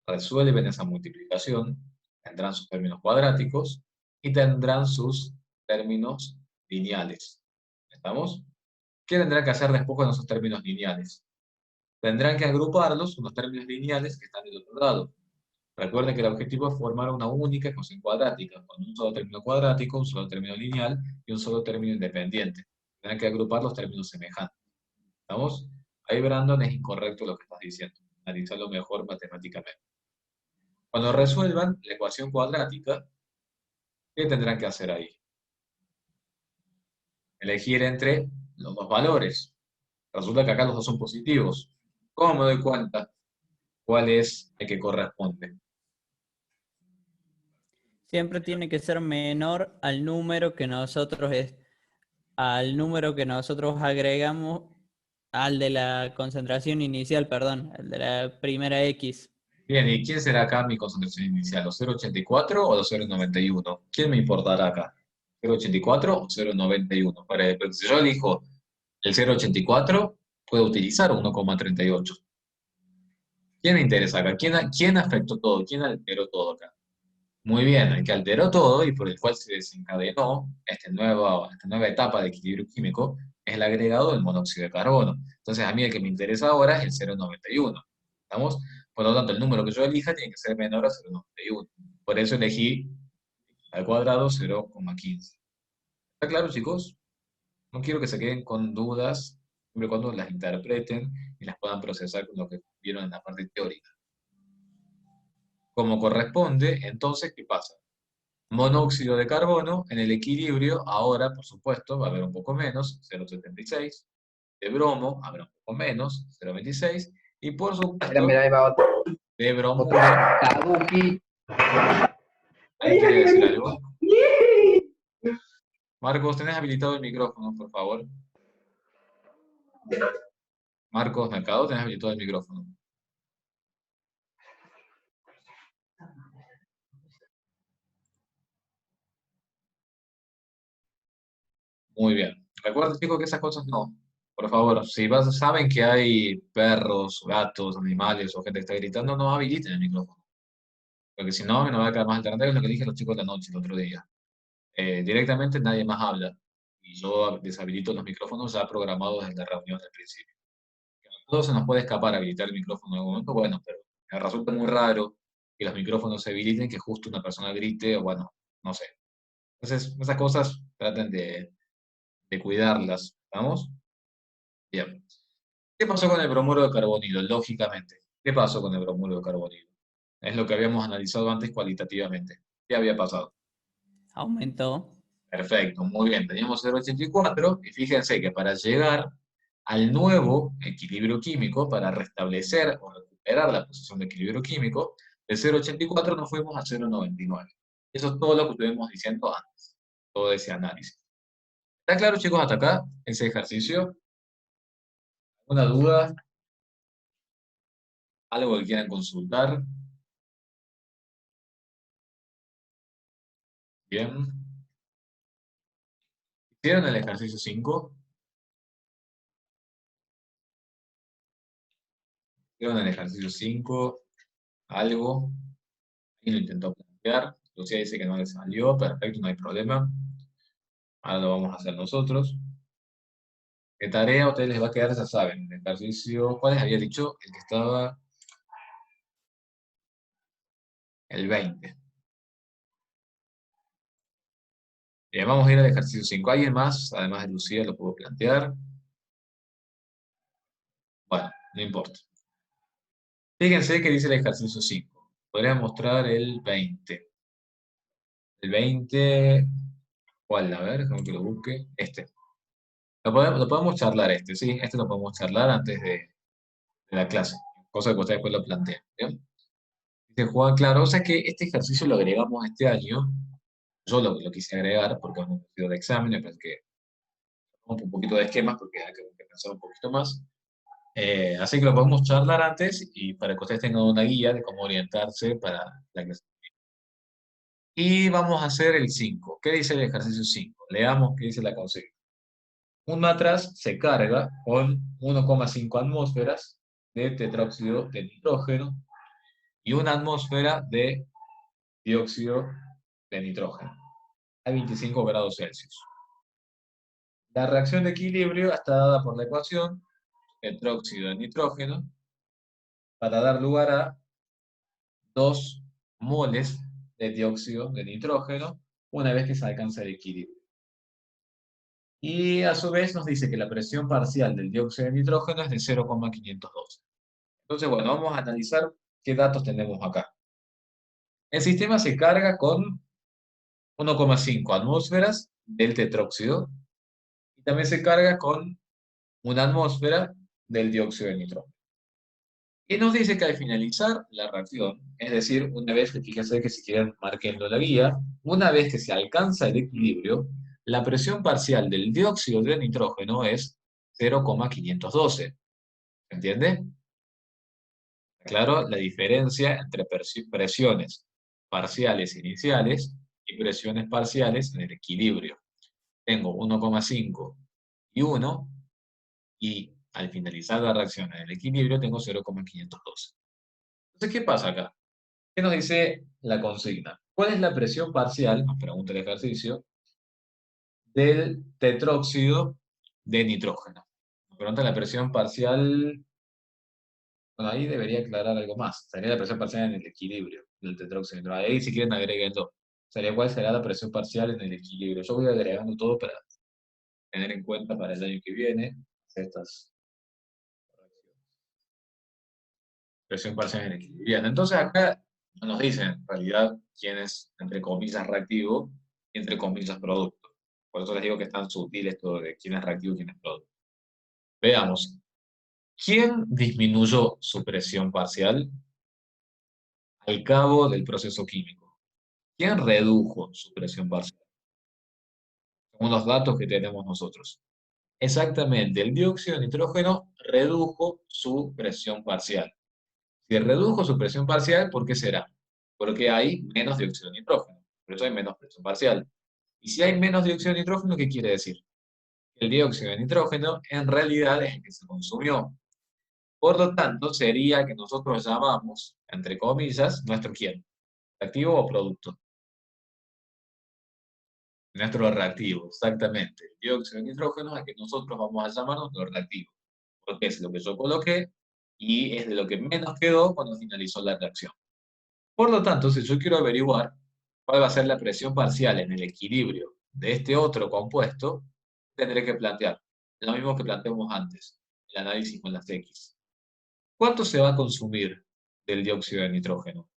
resuelven esa multiplicación, tendrán sus términos cuadráticos y tendrán sus términos lineales. ¿Estamos? ¿Qué tendrán que hacer después con esos términos lineales? Tendrán que agruparlos, unos términos lineales que están del otro lado. Recuerden que el objetivo es formar una única ecuación cuadrática, con un solo término cuadrático, un solo término lineal y un solo término independiente. Tendrán que agrupar los términos semejantes. ¿Estamos? Ahí, Brandon, es incorrecto lo que estás diciendo. Analizarlo mejor matemáticamente. Cuando resuelvan la ecuación cuadrática, ¿qué tendrán que hacer ahí? Elegir entre los dos valores. Resulta que acá los dos son positivos. ¿Cómo me doy cuenta cuál es el que corresponde? Siempre tiene que ser menor al número que nosotros agregamos al de la concentración inicial, perdón, al de la primera X. Bien, ¿y quién será acá mi concentración inicial? ¿Los 0,84 o los 0,91? ¿Quién me importará acá? ¿0,84 o 0,91? Pero si yo elijo el 0,84, puedo utilizar 1,38. ¿Quién me interesa acá? ¿Quién afectó todo? ¿Quién alteró todo acá? Muy bien, el que alteró todo y por el cual se desencadenó esta nueva etapa de equilibrio químico es el agregado del monóxido de carbono. Entonces, a mí el que me interesa ahora es el 0,91. ¿Estamos? Por lo tanto, el número que yo elija tiene que ser menor a 0,91. Por eso elegí al cuadrado 0,15. ¿Está claro, chicos? No quiero que se queden con dudas, siempre y cuando las interpreten y las puedan procesar con lo que vieron en la parte teórica. Como corresponde, entonces, ¿qué pasa? Monóxido de carbono en el equilibrio, ahora, por supuesto, va a haber un poco menos, 0,76. De bromo, habrá un poco menos, 0,26. Y por supuesto, Mira, ahí va otro. de bromuro. Tabuki. ¿Alguien quiere decir algo? Marcos, tenés habilitado el micrófono, por favor. Marcos Mercado, tenés habilitado el micrófono. Muy bien. Recuerden, chicos, que esas cosas no. Por favor, si saben que hay perros, gatos, animales o gente que está gritando, no habiliten el micrófono. Porque si no, me no va a quedar más alternativa, es lo que dije a los chicos la noche, el otro día. Directamente nadie más habla. Y yo deshabilito los micrófonos ya programados desde la reunión al principio. A todos se nos puede escapar habilitar el micrófono en algún momento, bueno, pero me resulta muy raro que los micrófonos se habiliten, que justo una persona grite, o bueno, no sé. Entonces, esas cosas traten de cuidarlas, ¿vamos? Bien. ¿Qué pasó con el bromuro de carbonilo? Lógicamente. ¿Qué pasó con el bromuro de carbonilo? Es lo que habíamos analizado antes cualitativamente. ¿Qué había pasado? Aumentó. Perfecto, muy bien. Teníamos 0,84 y fíjense que para llegar al nuevo equilibrio químico, para restablecer o recuperar la posición de equilibrio químico, de 0,84 nos fuimos a 0,99. Eso es todo lo que estuvimos diciendo antes, todo ese análisis. ¿Está claro, chicos, hasta acá ese ejercicio? ¿Alguna duda? ¿Algo que quieran consultar? Bien. ¿Hicieron el ejercicio 5? ¿Hicieron el ejercicio 5? ¿Algo? Y lo intentó plantear. Lucía dice que no le salió. Perfecto, no hay problema. Ahora lo vamos a hacer nosotros. De tarea a ustedes les va a quedar, ya saben, el ejercicio, ¿cuáles había dicho? El que estaba el 20. Bien, vamos a ir al ejercicio 5. ¿Alguien más, además de Lucía, lo puedo plantear? Bueno, no importa. Fíjense que dice el ejercicio 5. Podría mostrar el 20. El 20, ¿cuál? A ver, déjame que lo busque. Este. Lo podemos charlar este, ¿sí? Este lo podemos charlar antes de la clase. Cosa que ustedes después lo planteen. ¿Bien? Dice Juan, claro, o sea que este ejercicio lo agregamos este año. Yo lo quise agregar porque es un ejercicio de examen, me parece que un poquito de esquemas porque hay que pensar un poquito más. Así que lo podemos charlar antes y para que ustedes tengan una guía de cómo orientarse para la clase. Y vamos a hacer el 5. ¿Qué dice el ejercicio 5? Leamos qué dice la consigna. Un matraz se carga con 1,5 atmósferas de tetróxido de nitrógeno y una atmósfera de dióxido de nitrógeno a 25 grados Celsius. La reacción de equilibrio está dada por la ecuación tetróxido de nitrógeno para dar lugar a 2 moles de dióxido de nitrógeno una vez que se alcanza el equilibrio. Y a su vez nos dice que la presión parcial del dióxido de nitrógeno es de 0,512. Entonces, bueno, vamos a analizar qué datos tenemos acá. El sistema se carga con 1,5 atmósferas del tetróxido y también se carga con una atmósfera del dióxido de nitrógeno. Y nos dice que al finalizar la reacción, es decir, una vez que, fíjense que si quieren marquendo la guía, una vez que se alcanza el equilibrio, la presión parcial del dióxido de nitrógeno es 0,512. ¿Entiende? Claro, la diferencia entre presiones parciales iniciales y presiones parciales en el equilibrio. Tengo 1,5 y 1, y al finalizar la reacción en el equilibrio tengo 0,512. Entonces, ¿qué pasa acá? ¿Qué nos dice la consigna? ¿Cuál es la presión parcial, nos pregunta el ejercicio, del tetróxido de nitrógeno? Nos pregunta la presión parcial. Bueno, ahí debería aclarar algo más. Sería la presión parcial en el equilibrio del tetróxido de nitrógeno. Ahí, si quieren, agréguenlo. Sería cuál será la presión parcial en el equilibrio. Yo voy agregando todo para tener en cuenta para el año que viene estas correcciones. Presión parcial en el equilibrio. Bien, entonces acá no nos dicen en realidad quién es, entre comillas, reactivo y entre comillas, producto. Por eso les digo que es tan sutil esto de quién es reactivo y quién es producto. Veamos. ¿Quién disminuyó su presión parcial al cabo del proceso químico? ¿Quién redujo su presión parcial? Según los datos que tenemos nosotros. Exactamente, el dióxido de nitrógeno redujo su presión parcial. Si redujo su presión parcial, ¿por qué será? Porque hay menos dióxido de nitrógeno. Por eso hay menos presión parcial. Y si hay menos dióxido de nitrógeno, ¿qué quiere decir? El dióxido de nitrógeno en realidad es el que se consumió. Por lo tanto, sería que nosotros llamamos, entre comillas, nuestro quién, reactivo o producto. Nuestro reactivo, exactamente. El dióxido de nitrógeno es el que nosotros vamos a llamar nuestro reactivo. Porque es lo que yo coloqué y es de lo que menos quedó cuando finalizó la reacción. Por lo tanto, si yo quiero averiguar cuál va a ser la presión parcial en el equilibrio de este otro compuesto, tendré que plantear lo mismo que planteamos antes, el análisis con las X. ¿Cuánto se va a consumir del dióxido de nitrógeno?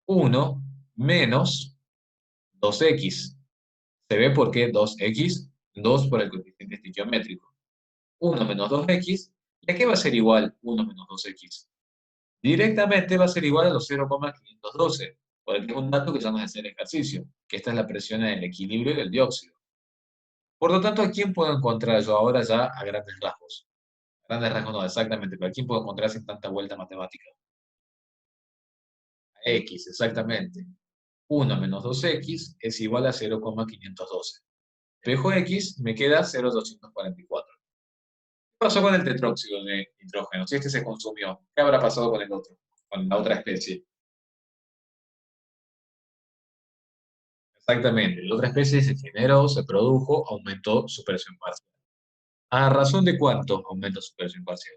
1 menos 2X. ¿Se ve por qué 2X? 2 por el coeficiente estequiométrico. 1 menos 2X. ¿Y a qué va a ser igual 1 menos 2X? Directamente va a ser igual a los 0,512, porque es un dato que ya nos hace el ejercicio, que esta es la presión en el equilibrio del dióxido. Por lo tanto, ¿a quién puedo encontrar yo ahora ya a grandes rasgos? A grandes rasgos no, exactamente, pero ¿a quién puedo encontrar sin tanta vuelta matemática? A X, exactamente. 1 menos 2X es igual a 0,512. Espejo X me queda 0,244. ¿Qué pasó con el tetróxido de nitrógeno? Si este se consumió, ¿qué habrá pasado con el otro? Con la otra especie. Exactamente, la otra especie se generó, se produjo, aumentó su presión parcial. ¿A razón de cuánto aumenta su presión parcial?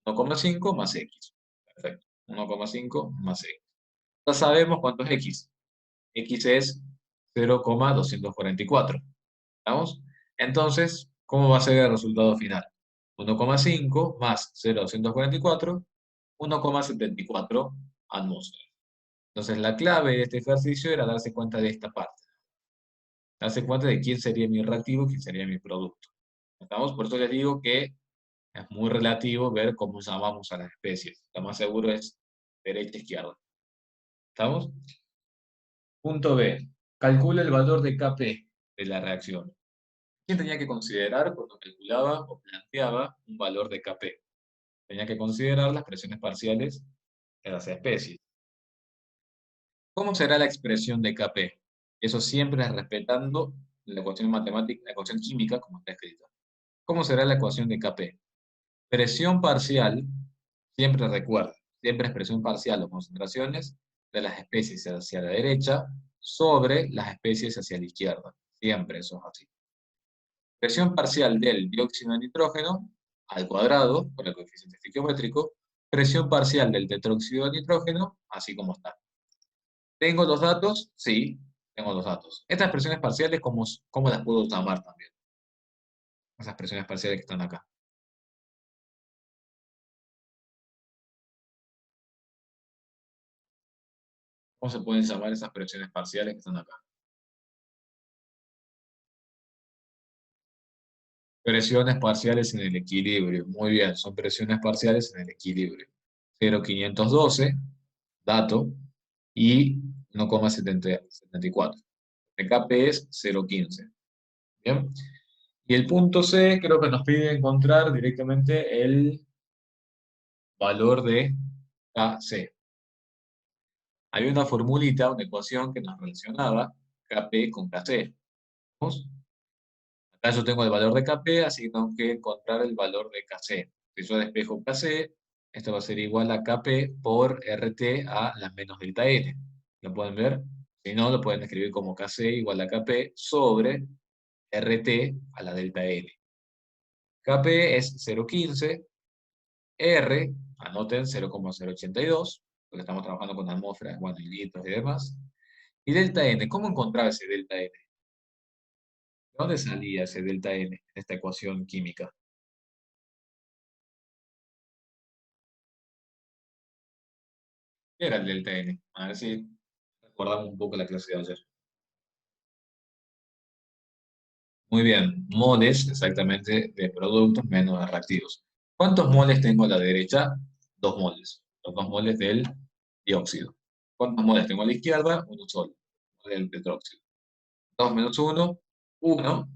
1,5 más X. Perfecto. 1,5 más X. Ya sabemos cuánto es X. X es 0,244. ¿Estamos? Entonces, ¿cómo va a ser el resultado final? 1,5 más 0,244, 1,74 atmósferas. Entonces, la clave de este ejercicio era darse cuenta de esta parte. Darse cuenta de quién sería mi reactivo y quién sería mi producto. ¿Estamos? Por eso les digo que es muy relativo ver cómo llamamos a las especies. Lo más seguro es derecha-izquierda. ¿Estamos? Punto B. Calcula el valor de Kp de la reacción. ¿Quién tenía que considerar cuando calculaba o planteaba un valor de Kp? Tenía que considerar las presiones parciales de las especies. ¿Cómo será la expresión de Kp? Eso siempre es respetando la ecuación matemática, la ecuación química, como está escrita. ¿Cómo será la ecuación de Kp? Presión parcial, siempre recuerda, siempre es presión parcial o concentraciones de las especies hacia la derecha sobre las especies hacia la izquierda. Siempre eso es así. Presión parcial del dióxido de nitrógeno al cuadrado, por el coeficiente estequiométrico, presión parcial del tetróxido de nitrógeno, así como está. ¿Tengo los datos? Sí, tengo los datos. Estas presiones parciales, ¿cómo las puedo llamar también? Esas presiones parciales que están acá. ¿Cómo se pueden llamar esas presiones parciales que están acá? Presiones parciales en el equilibrio. Muy bien, son presiones parciales en el equilibrio. 0,512, dato, y 1,74. El Kp es 0,15. Bien. Y el punto C creo que nos pide encontrar directamente el valor de Kc. Hay una formulita, una ecuación que nos relacionaba Kp con Kc. ¿Vamos? Acá yo tengo el valor de Kp, así que tengo que encontrar el valor de Kc. Si yo despejo Kc, esto va a ser igual a Kp por RT a la menos delta N. ¿Lo pueden ver? Si no, lo pueden escribir como Kc igual a Kp sobre RT a la delta N. Kp es 0,15, R, anoten 0,082, porque estamos trabajando con atmósferas, bueno, y litros y demás. Y delta N, ¿cómo encontrar ese delta N? ¿De dónde salía ese delta N en esta ecuación química? ¿Qué era el delta N? A ver si recordamos un poco la clase de ayer. Muy bien, moles exactamente de productos menos de reactivos. ¿Cuántos moles tengo a la derecha? 2 moles. Los 2 moles del dióxido. ¿Cuántos moles tengo a la izquierda? Uno solo. Del tetróxido. 2 menos 1, 1,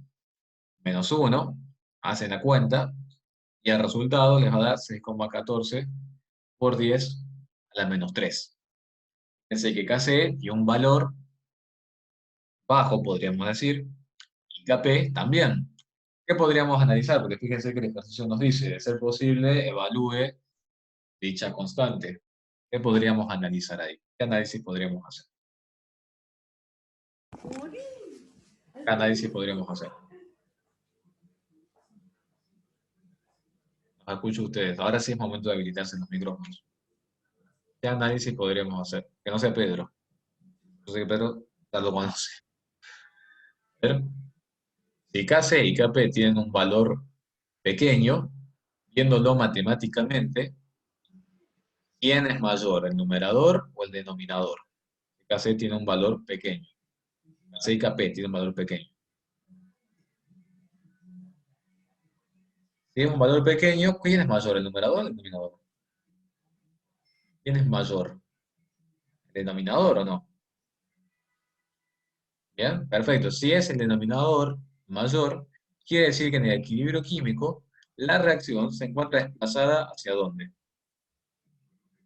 menos 1, hacen la cuenta, y el resultado les va a dar 6,14 por 10 a la menos 3. Pensé que Kc tiene un valor bajo, podríamos decir, y Kp también. ¿Qué podríamos analizar? Porque fíjense que el ejercicio nos dice, de ser posible, evalúe dicha constante. ¿Qué podríamos analizar ahí? ¿Qué análisis podríamos hacer? ¿Qué análisis podríamos hacer? Los escucho ustedes. Ahora sí es momento de habilitarse los micrófonos. ¿Qué análisis podríamos hacer? Que no sea Pedro. Yo sé que Pedro ya lo conoce. Pero si Kc y Kp tienen un valor pequeño, viéndolo matemáticamente, ¿quién es mayor, el numerador o el denominador? Kc tiene un valor pequeño. Kc y Kp tienen un valor pequeño. Si es un valor pequeño, ¿quién es mayor, el numerador o el denominador? ¿Quién es mayor? ¿El denominador o no? ¿Bien? Perfecto. Si es el denominador mayor, quiere decir que en el equilibrio químico, la reacción se encuentra desplazada ¿hacia dónde?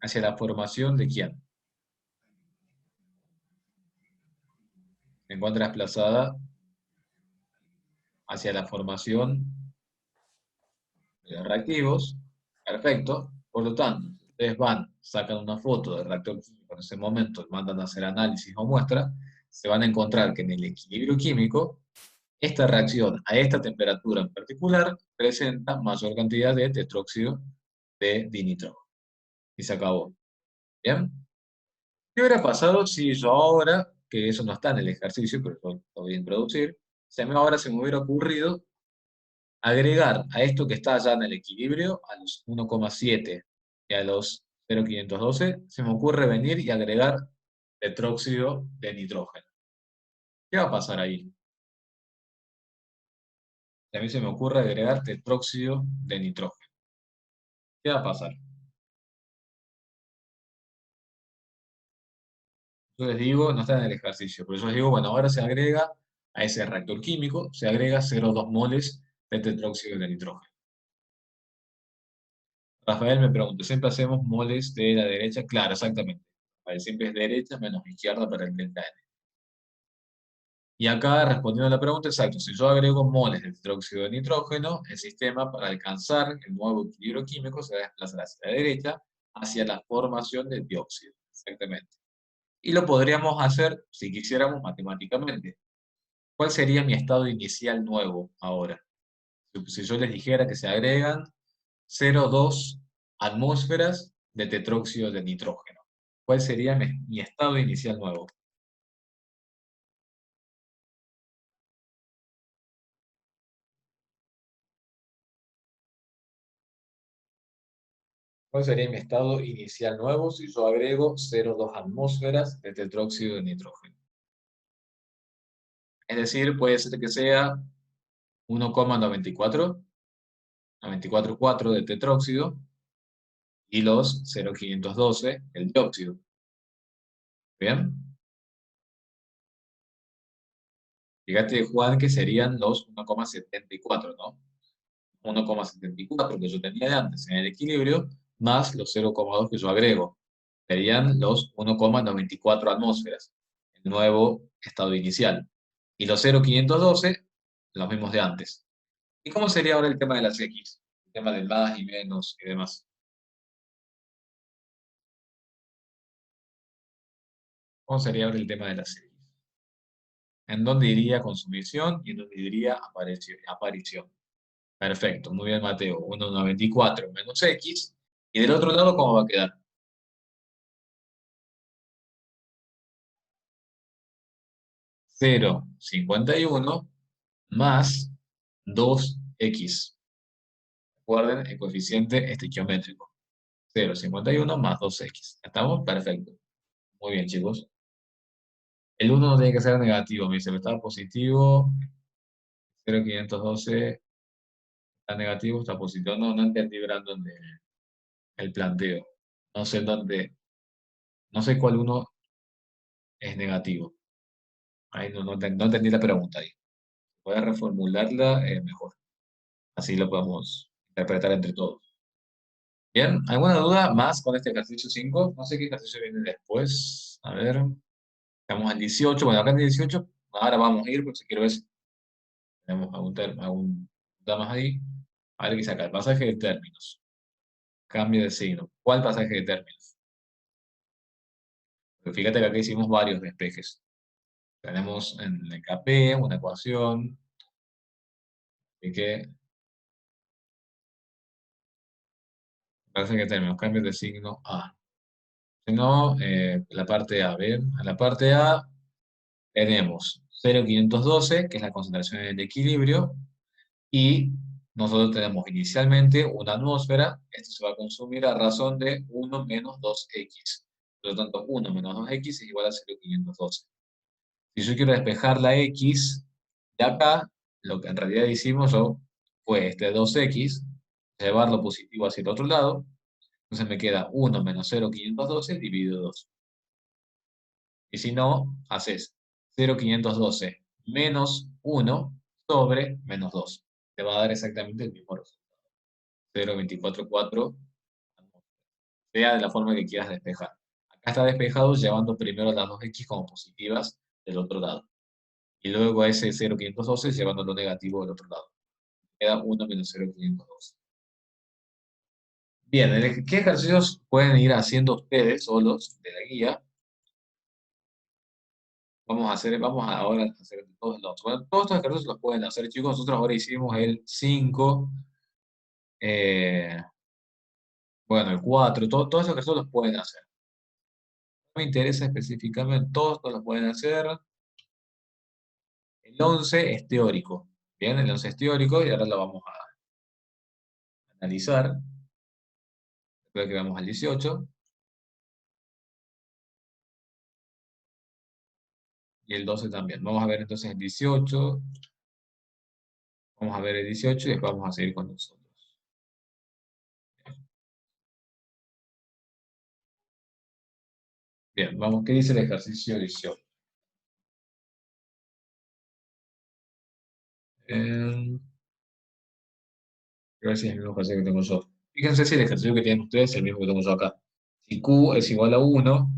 ¿Hacia la formación de quién? Se encuentra desplazada hacia la formación de los reactivos. Perfecto. Por lo tanto, si ustedes van, sacan una foto del reactor químico en ese momento, mandan a hacer análisis o muestra, se van a encontrar que en el equilibrio químico, Esta reacción a esta temperatura en particular presenta mayor cantidad de tetróxido de dinitrógeno. Y se acabó. ¿Bien? ¿Qué hubiera pasado si yo ahora, que eso no está en el ejercicio, pero yo lo voy a introducir, ahora se me hubiera ocurrido agregar a esto que está ya en el equilibrio, a los 1,7 y a los 0,512, se me ocurre venir y agregar tetróxido de nitrógeno? ¿Qué va a pasar ahí? A mí se me ocurre agregar tetróxido de nitrógeno. ¿Qué va a pasar? Yo les digo, no está en el ejercicio, pero yo les digo, bueno, ahora se agrega a ese reactor químico, se agrega 0,2 moles de tetróxido de nitrógeno. Rafael me pregunta, ¿siempre hacemos moles de la derecha? Claro, exactamente. Vale, siempre es derecha menos izquierda para el delta N. Y acá, respondiendo a la pregunta, exacto, si yo agrego moles de tetróxido de nitrógeno, el sistema para alcanzar el nuevo equilibrio químico se va a desplazar hacia la derecha, hacia la formación del dióxido. Exactamente. Y lo podríamos hacer, si quisiéramos, matemáticamente. ¿Cuál sería mi estado inicial nuevo ahora? Si yo les dijera que se agregan 0,2 atmósferas de tetróxido de nitrógeno. ¿Cuál sería mi estado inicial nuevo? ¿Cuál sería mi estado inicial nuevo si yo agrego 0,2 atmósferas de tetróxido de nitrógeno? Es decir, puede ser que sea 1,94, 94,4 de tetróxido y los 0,512 el dióxido. ¿Bien? Fíjate, Juan, que serían los 1,74, ¿no? 1,74 que yo tenía de antes en el equilibrio, más los 0,2 que yo agrego. Serían los 1,94 atmósferas, el nuevo estado inicial. Y los 0,512, los mismos de antes. ¿Y cómo sería ahora el tema de las X? El tema del más y menos y demás. ¿Cómo sería ahora el tema de las X? ¿En dónde iría consumición y en dónde iría aparición? Perfecto, muy bien, Mateo. 1,94 menos X. Y del otro lado, ¿cómo va a quedar? 0,51 más 2x. Recuerden el coeficiente estequiométrico. 0,51 más 2x. ¿Estamos? Perfecto. Muy bien, chicos. El 1 no tiene que ser negativo. Me dice, está positivo. 0,512 está negativo, está positivo. No, no entendí, Brandon, el planteo. No sé dónde, no sé cuál uno es negativo. Ahí no entendí la pregunta ahí. Voy a reformularla mejor. Así lo podemos interpretar entre todos. Bien, ¿alguna duda más con este ejercicio 5? No sé qué ejercicio viene después. A ver, estamos al 18. Bueno, acá en el 18, ahora vamos a ir, porque si quiero ver si tenemos algún duda más ahí. A ver qué saca. El pasaje de términos. Cambio de signo. ¿Cuál pasaje de términos? Porque fíjate que aquí hicimos varios despejes. Tenemos en el KP una ecuación. Y que pasaje de términos. Cambio de signo A. Si no, la parte A. ¿Ven? En la parte A tenemos 0,512, que es la concentración en el equilibrio, y nosotros tenemos inicialmente una atmósfera. Esto se va a consumir a razón de 1 menos 2x. Por lo tanto, 1 menos 2x es igual a 0,512. Si yo quiero despejar la x de acá, lo que en realidad hicimos fue este 2x, llevarlo positivo hacia el otro lado. Entonces me queda 1 menos 0,512 dividido 2. Y si no, haces 0,512 menos 1 sobre menos 2. Te va a dar exactamente el mismo resultado. 0,244, sea de la forma que quieras despejar. Acá está despejado llevando primero las dos x como positivas del otro lado. Y luego a ese 0,512 llevando lo negativo del otro lado. Queda 1 menos 0,512. Bien, ¿qué ejercicios pueden ir haciendo ustedes solos de la guía Vamos ahora a hacer todos los. Bueno, todos estos ejercicios los pueden hacer, chicos. Nosotros ahora hicimos el 5, bueno, el 4, todos esos ejercicios los pueden hacer. No me interesa específicamente, todos los pueden hacer. El 11 es teórico. Bien, el 11 es teórico y ahora lo vamos a analizar. Después que vamos al 18. Y el 12 también. Vamos a ver entonces el 18. Vamos a ver el 18 y después vamos a seguir con nosotros. Bien, vamos, ¿qué dice el ejercicio 18? Quiero ver si es el mismo ejercicio que tengo yo. Fíjense si el ejercicio que tienen ustedes es el mismo que tengo yo acá. Si Q es igual a 1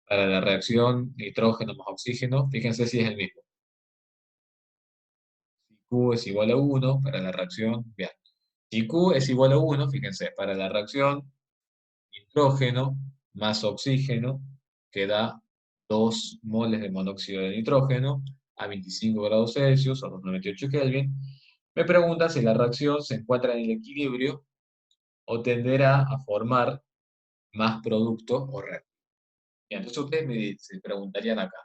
para la reacción nitrógeno más oxígeno, fíjense si es el mismo. Si Q es igual a 1 para la reacción, bien. Si Q es igual a 1, fíjense, para la reacción nitrógeno más oxígeno, que da 2 moles de monóxido de nitrógeno a 25 grados Celsius, a 298 Kelvin, me pregunta si la reacción se encuentra en el equilibrio o tenderá a formar más producto o red. Y entonces ustedes se preguntarían acá,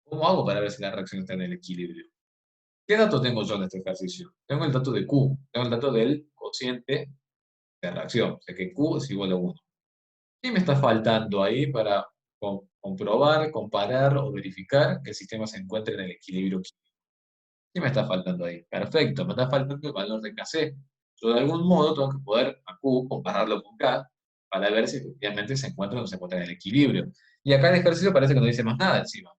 ¿cómo hago para ver si la reacción está en el equilibrio? ¿Qué dato tengo yo en este ejercicio? Tengo el dato de Q, tengo el dato del cociente de reacción, o sea que Q es igual a 1. ¿Qué me está faltando ahí para comprobar, comparar o verificar que el sistema se encuentra en el equilibrio químico? ¿Qué me está faltando ahí? Perfecto, me está faltando el valor de Kc. Yo de algún modo tengo que poder a Q compararlo con K para ver si efectivamente se encuentra o no se encuentra en el equilibrio. Y acá el ejercicio parece que no dice más nada encima,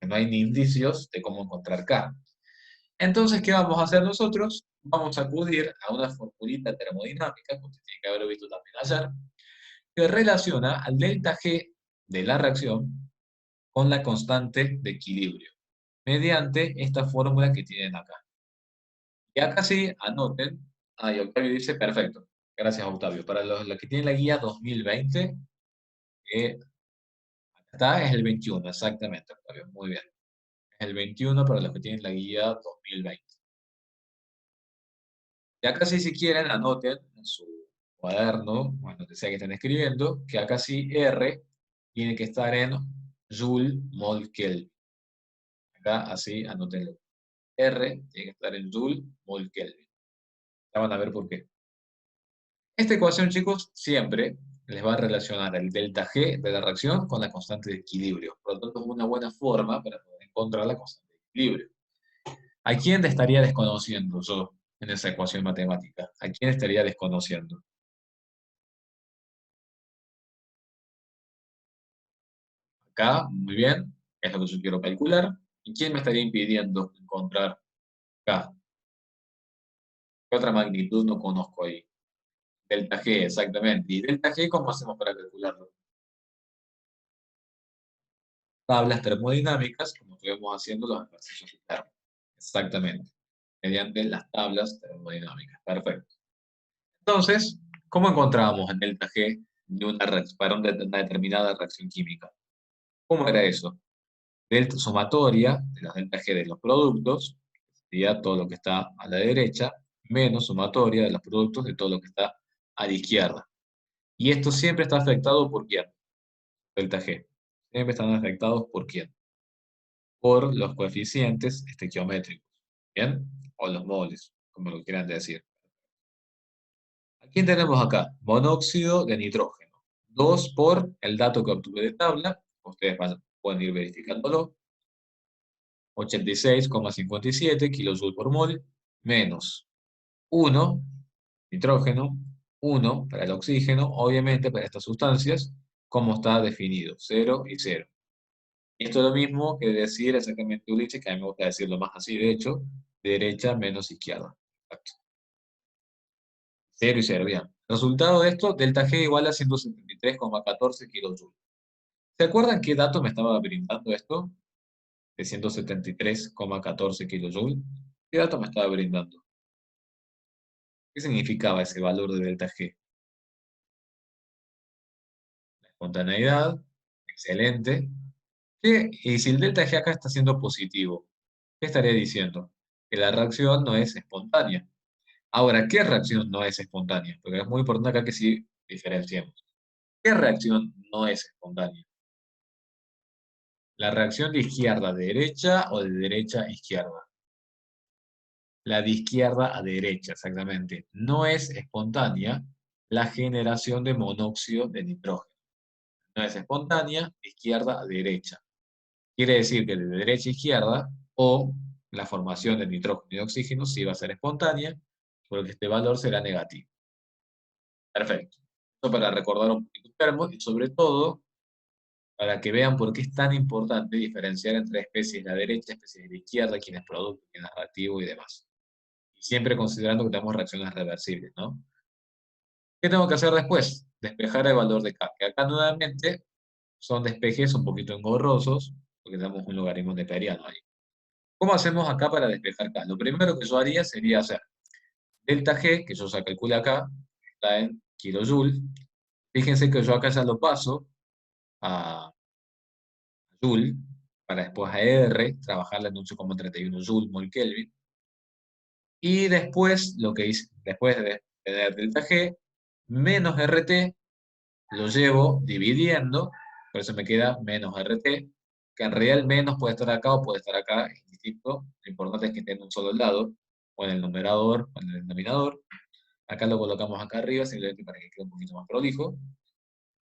que no hay ni indicios de cómo encontrar K. Entonces, ¿qué vamos a hacer nosotros? Vamos a acudir a una formulita termodinámica, que usted tiene que haber visto también ayer, que relaciona al delta G de la reacción con la constante de equilibrio, mediante esta fórmula que tienen acá. Y acá sí, anoten. Y Octavio dice, perfecto. Gracias, Octavio. Para los que tienen la guía 2020, acá está, es el 21, exactamente, Octavio. Muy bien. Es el 21 para los que tienen la guía 2020. Y acá sí, si quieren, anoten en su cuaderno, bueno, donde sea que estén escribiendo, que acá sí R tiene que estar en Joule Mol Kelvin. Acá así, anótenlo. R tiene que estar en Joule Mol Kelvin. Ya van a ver por qué. Esta ecuación, chicos, siempre les va a relacionar el delta G de la reacción con la constante de equilibrio. Por lo tanto, es una buena forma para poder encontrar la constante de equilibrio. ¿A quién te estaría desconociendo yo en esa ecuación matemática? ¿A quién estaría desconociendo? Acá, muy bien, es lo que yo quiero calcular. ¿Y quién me estaría impidiendo encontrar K? ¿Qué otra magnitud no conozco ahí? Delta G, exactamente. ¿Y delta G cómo hacemos para calcularlo? Tablas termodinámicas, como estuvimos haciendo los ejercicios internos. Exactamente. Mediante las tablas termodinámicas. Perfecto. Entonces, ¿cómo encontrábamos el delta G de para una determinada reacción química? ¿Cómo era eso? Delta sumatoria de la delta G de los productos, sería todo lo que está a la derecha, menos sumatoria de los productos de todo lo que está a la izquierda. Y esto siempre está afectado por ¿quién? Delta G. Siempre están afectados por ¿quién? Por los coeficientes estequiométricos, ¿bien? O los moles, como lo quieran decir. ¿A quién tenemos acá? Monóxido de nitrógeno. 2 por el dato que obtuve de tabla, ustedes pueden ir verificándolo, 86,57 kilojoules por mol, menos 1, nitrógeno, 1 para el oxígeno, obviamente para estas sustancias, como está definido, 0 y 0. Y esto es lo mismo que decir exactamente Ulises, que a mí me gusta decirlo más así, de hecho, derecha menos izquierda. Exacto. 0 y 0, bien. Resultado de esto, delta G igual a 173,14 kilojoules. ¿Se acuerdan qué dato me estaba brindando esto? De 173,14 kilojoules. ¿Qué dato me estaba brindando? ¿Qué significaba ese valor de delta G? La espontaneidad, excelente. Y si el delta G acá está siendo positivo, ¿qué estaría diciendo? Que la reacción no es espontánea. Ahora, ¿qué reacción no es espontánea? Porque es muy importante acá que sí diferenciemos. ¿Qué reacción no es espontánea? ¿La reacción de izquierda a derecha o de derecha a izquierda? La de izquierda a derecha, exactamente. No es espontánea la generación de monóxido de nitrógeno. No es espontánea de izquierda a derecha. Quiere decir que de derecha a izquierda o la formación de nitrógeno y de oxígeno sí va a ser espontánea, porque este valor será negativo. Perfecto. Esto para recordar un poquito termos y sobre todo para que vean por qué es tan importante diferenciar entre especies de la derecha, especies de la izquierda, quién es producto, quién es reactivo y demás. Y siempre considerando que tenemos reacciones reversibles, ¿no? ¿Qué tengo que hacer después? Despejar el valor de K, que acá nuevamente son despejes un poquito engorrosos, porque tenemos un logaritmo neperiano ahí. ¿Cómo hacemos acá para despejar K? Lo primero que yo haría sería hacer delta G, que yo ya calculé acá, está en kilojoule. Fíjense que yo acá ya lo paso a Joule, para después a R, trabajarla en 8,31 Joule mol Kelvin. Y después, lo que hice, después de tener delta G, menos RT, lo llevo dividiendo, por eso me queda menos RT, que en realidad el menos puede estar acá o puede estar acá, es distinto. Lo importante es que esté en un solo lado, o en el numerador, o en el denominador. Acá lo colocamos acá arriba, simplemente para que quede un poquito más prolijo.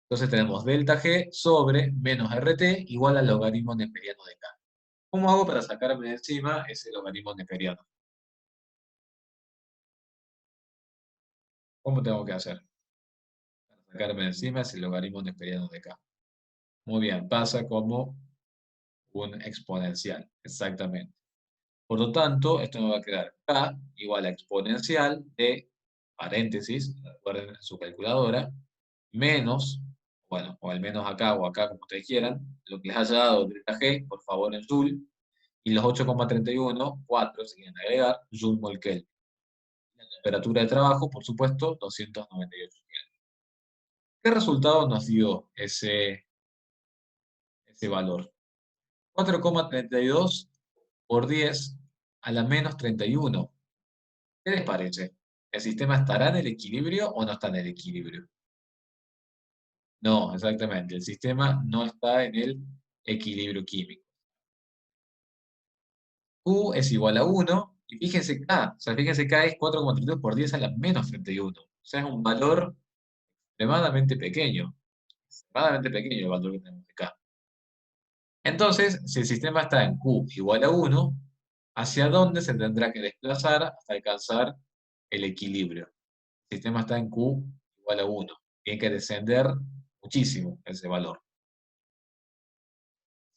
Entonces tenemos delta G sobre menos RT igual al logaritmo neperiano de K. ¿Cómo hago para sacarme de encima ese logaritmo neperiano? ¿Cómo tengo que hacer para sacarme de encima ese logaritmo neperiano de K? Muy bien, pasa como un exponencial, exactamente. Por lo tanto, esto me va a quedar K igual a exponencial de, paréntesis, recuerden en su calculadora, menos, bueno, o al menos acá o acá, como ustedes quieran, lo que les haya dado delta G, por favor, en Joule, y los 8,31, 4, si quieren agregar, Joule mol Kelvin. La temperatura de trabajo, por supuesto, 298 Kelvin. ¿Qué resultado nos dio ese valor? 4,32 por 10 a la menos 31. ¿Qué les parece? ¿El sistema estará en el equilibrio o no está en el equilibrio? No, exactamente. El sistema no está en el equilibrio químico. Q es igual a 1, y fíjense K, o sea, fíjense K es 4,32 por 10 a la menos 31. O sea, es un valor extremadamente pequeño. Extremadamente pequeño el valor que tenemos de K. Entonces, si el sistema está en Q igual a 1, ¿hacia dónde se tendrá que desplazar hasta alcanzar el equilibrio? El sistema está en Q igual a 1. Tiene que descender muchísimo ese valor.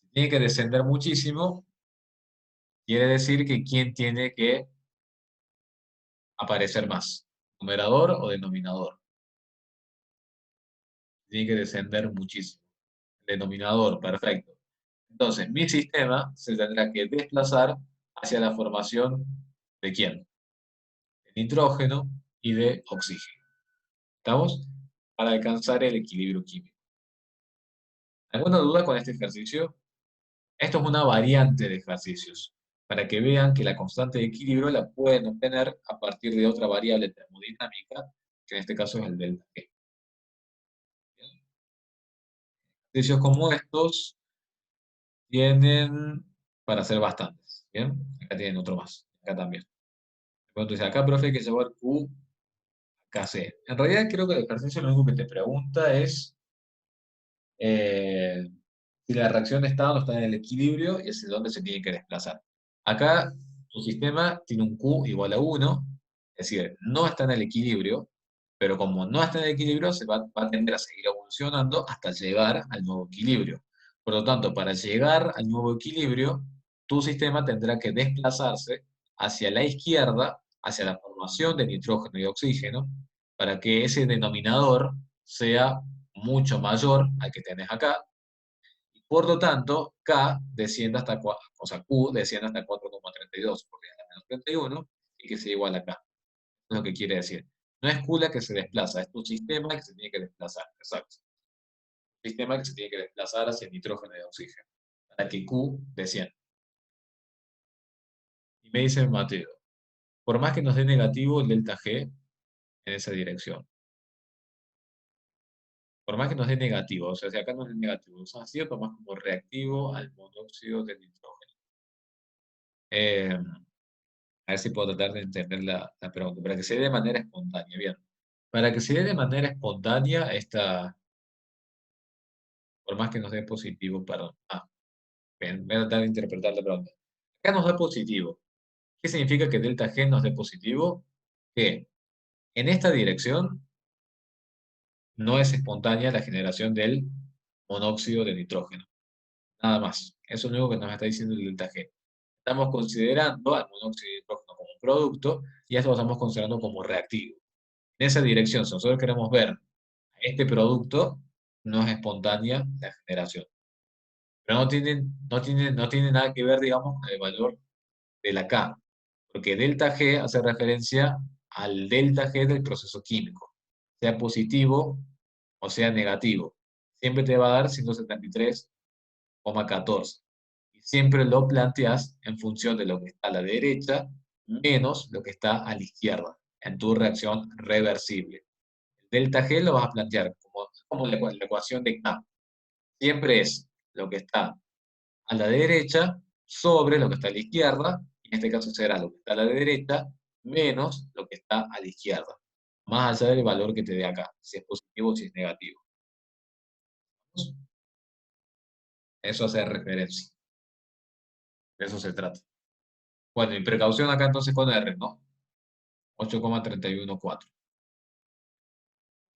Si tiene que descender muchísimo, quiere decir que ¿quién tiene que aparecer más? ¿Numerador o denominador? Tiene que descender muchísimo. Denominador, perfecto. Entonces, mi sistema se tendrá que desplazar hacia la formación ¿de quién? De nitrógeno y de oxígeno. ¿Estamos? Para alcanzar el equilibrio químico. ¿Alguna duda con este ejercicio? Esto es una variante de ejercicios, para que vean que la constante de equilibrio la pueden obtener a partir de otra variable termodinámica, que en este caso es el delta G. Ejercicios como estos tienen para hacer bastantes. ¿Bien? Acá tienen otro más. Acá también. Entonces acá, profe, hay que llevar Q, acá C. En realidad creo que el ejercicio lo único que te pregunta es eh, si la reacción está o no está en el equilibrio y hacia dónde se tiene que desplazar. Acá tu sistema tiene un Q igual a 1, es decir, no está en el equilibrio, pero como no está en el equilibrio, va a tender a seguir evolucionando hasta llegar al nuevo equilibrio. Por lo tanto, para llegar al nuevo equilibrio, tu sistema tendrá que desplazarse hacia la izquierda, hacia la formación de nitrógeno y oxígeno, para que ese denominador sea mucho mayor al que tenés acá. Por lo tanto, K desciende hasta 4, o sea, Q desciende hasta 4,32, porque es la menos 31, y que sea igual a K. Es lo que quiere decir. No es Q la que se desplaza, es tu sistema que se tiene que desplazar. Exacto. Sistema que se tiene que desplazar hacia el nitrógeno y oxígeno. para que Q descienda. Y me dice Mateo, por más que nos dé negativo el delta G en esa dirección, por más que nos dé negativo, o sea, si acá nos dé negativo, eso así lo tomamos como reactivo al monóxido de nitrógeno. A ver si puedo tratar de entender la pregunta, para que se dé de manera espontánea, bien. Para que se dé de manera espontánea, por más que nos dé positivo, perdón. Bien, voy a tratar de interpretar la pregunta. Acá nos da positivo. ¿Qué significa que delta G nos dé positivo? Que en esta dirección no es espontánea la generación del monóxido de nitrógeno. Nada más. Eso es lo único que nos está diciendo el delta G. Estamos considerando al monóxido de nitrógeno como un producto y esto lo estamos considerando como reactivo. En esa dirección, si nosotros queremos ver este producto, no es espontánea la generación. Pero no tiene nada que ver, digamos, con el valor de la K, porque delta G hace referencia al delta G del proceso químico, sea positivo o sea negativo. Siempre te va a dar 173,14. Y siempre lo planteas en función de lo que está a la derecha menos lo que está a la izquierda, en tu reacción reversible. Delta G lo vas a plantear como la ecuación de K. Siempre es lo que está a la derecha sobre lo que está a la izquierda, y en este caso será lo que está a la derecha menos lo que está a la izquierda, más allá del valor que te dé acá, si es positivo o si es negativo. Eso hace referencia. De eso se trata. Bueno, y precaución acá entonces con R, ¿no? 8,314.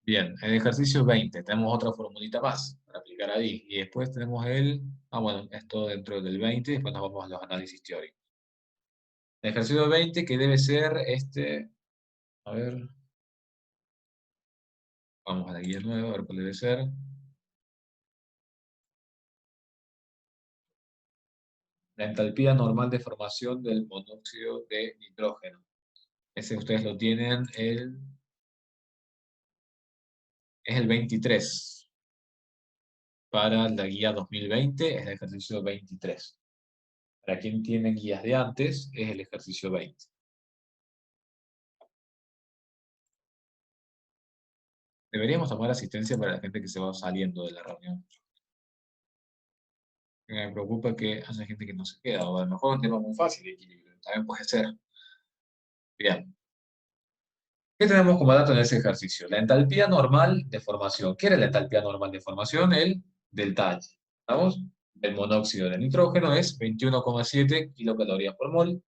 Bien, en el ejercicio 20 tenemos otra formulita más para aplicar ahí. Y después tenemos bueno, esto dentro del 20 y después nos vamos a los análisis teóricos. El ejercicio 20 que debe ser a ver, vamos a la guía nueva, a ver cuál debe ser. La entalpía normal de formación del monóxido de nitrógeno. Ese ustedes lo tienen, es el 23. Para la guía 2020 es el ejercicio 23. Para quien tiene guías de antes es el ejercicio 20. Deberíamos tomar asistencia para la gente que se va saliendo de la reunión. Me preocupa que haya gente que no se queda, o a lo mejor es un tema muy fácil de equilibrio, también puede ser. Bien. ¿Qué tenemos como dato en ese ejercicio? La entalpía normal de formación. ¿Qué era la entalpía normal de formación? El delta H. ¿Estamos? El monóxido de nitrógeno es 21,7 kilocalorías por mol.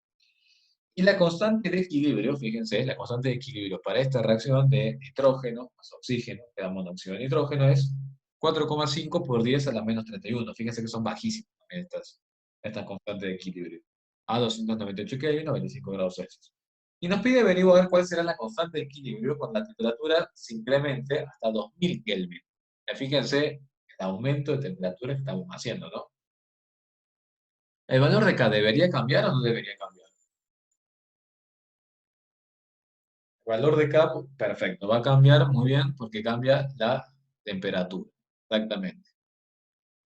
Y la constante de equilibrio, fíjense, la constante de equilibrio para esta reacción de nitrógeno más oxígeno, que da monóxido de nitrógeno, es 4,5 por 10 a la menos 31. Fíjense que son bajísimas estas constantes de equilibrio. A 298 Kelvin, 95 grados Celsius. Y nos pide averiguar cuál será la constante de equilibrio cuando la temperatura se incremente hasta 2000 Kelvin. Fíjense el aumento de temperatura que estamos haciendo, ¿no? ¿El valor de K debería cambiar o no debería cambiar? El valor de K, perfecto, va a cambiar muy bien porque cambia la temperatura. Exactamente.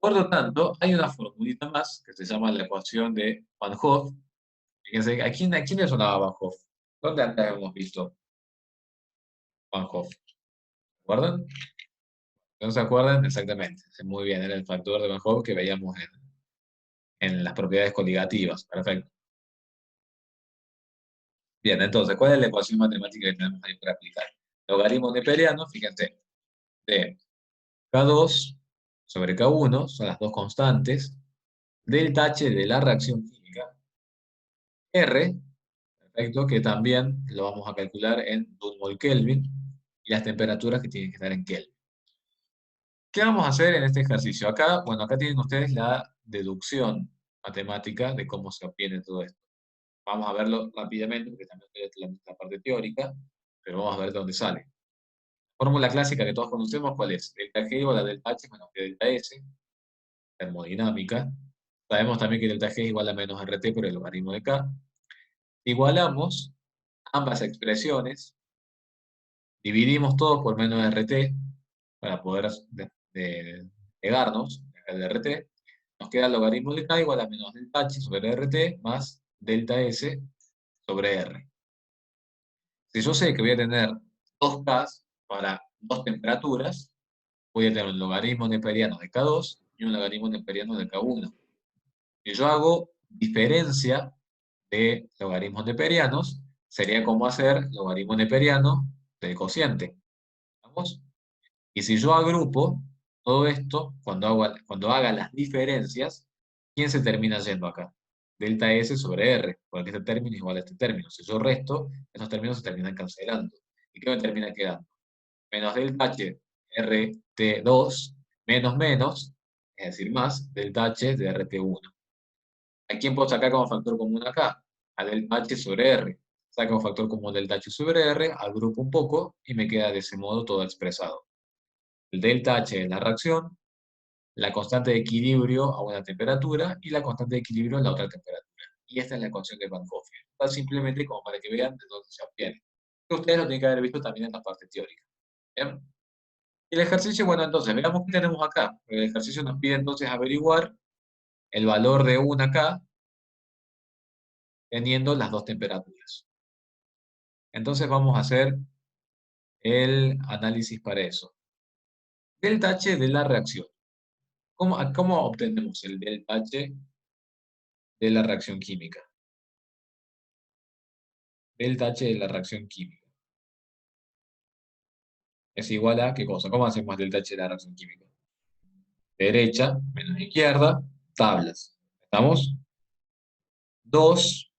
Por lo tanto, hay una formulita más que se llama la ecuación de Van Hoff. Fíjense, ¿a quién le sonaba Van Hoff? ¿Dónde antes hemos visto Van Hoff? ¿Se acuerdan? ¿No se acuerdan? Exactamente. Muy bien, era el factor de Van Hoff que veíamos en las propiedades coligativas. Perfecto. Bien, entonces, ¿cuál es la ecuación matemática que tenemos ahí para aplicar? Logaritmo neperiano, fíjense, de K2 sobre K1 son las dos constantes, delta H de la reacción química, R, perfecto, que también lo vamos a calcular en mol Kelvin, y las temperaturas que tienen que estar en Kelvin. ¿Qué vamos a hacer en este ejercicio? Acá, bueno, acá tienen ustedes la deducción matemática de cómo se obtiene todo esto. Vamos a verlo rápidamente, porque también estoy la parte teórica, pero vamos a ver de dónde sale. Fórmula clásica que todos conocemos, ¿cuál es? Delta G igual a delta H menos G delta S, termodinámica. Sabemos también que delta G es igual a menos RT por el logaritmo de K. Igualamos ambas expresiones, dividimos todo por menos RT para poder pegarnos el RT. Nos queda el logaritmo de K igual a menos delta H sobre RT más delta S sobre R. Si yo sé que voy a tener dos K para dos temperaturas, voy a tener un logaritmo neperiano de K2 y un logaritmo neperiano de K1. Si yo hago diferencia de logaritmos neperianos, sería como hacer logaritmo neperiano del cociente. ¿Vamos? Y si yo agrupo todo esto, cuando haga las diferencias, ¿quién se termina yendo acá? Delta S sobre R, porque este término es igual a este término. Si yo resto, esos términos se terminan cancelando. ¿Y qué me termina quedando? Menos delta H RT2 menos menos, es decir, más delta H de RT1. ¿A quién puedo sacar como factor común acá? A delta H sobre R. Saco como factor común delta H sobre R, agrupo un poco y me queda de ese modo todo expresado. El delta H es la reacción, la constante de equilibrio a una temperatura y la constante de equilibrio a la otra temperatura. Y esta es la ecuación de Van Hoff. Está simplemente como para que vean de dónde se obtiene. Ustedes lo tienen que haber visto también en la parte teórica. ¿Bien? Y el ejercicio, bueno, entonces, veamos qué tenemos acá. El ejercicio nos pide entonces averiguar el valor de una K teniendo las dos temperaturas. Entonces vamos a hacer el análisis para eso. Delta H de la reacción. ¿Cómo obtenemos el delta H de la reacción química? Delta H de la reacción química es igual a, ¿qué cosa? ¿Cómo hacemos delta H de la reacción química? Derecha menos izquierda, tablas. ¿Estamos? 2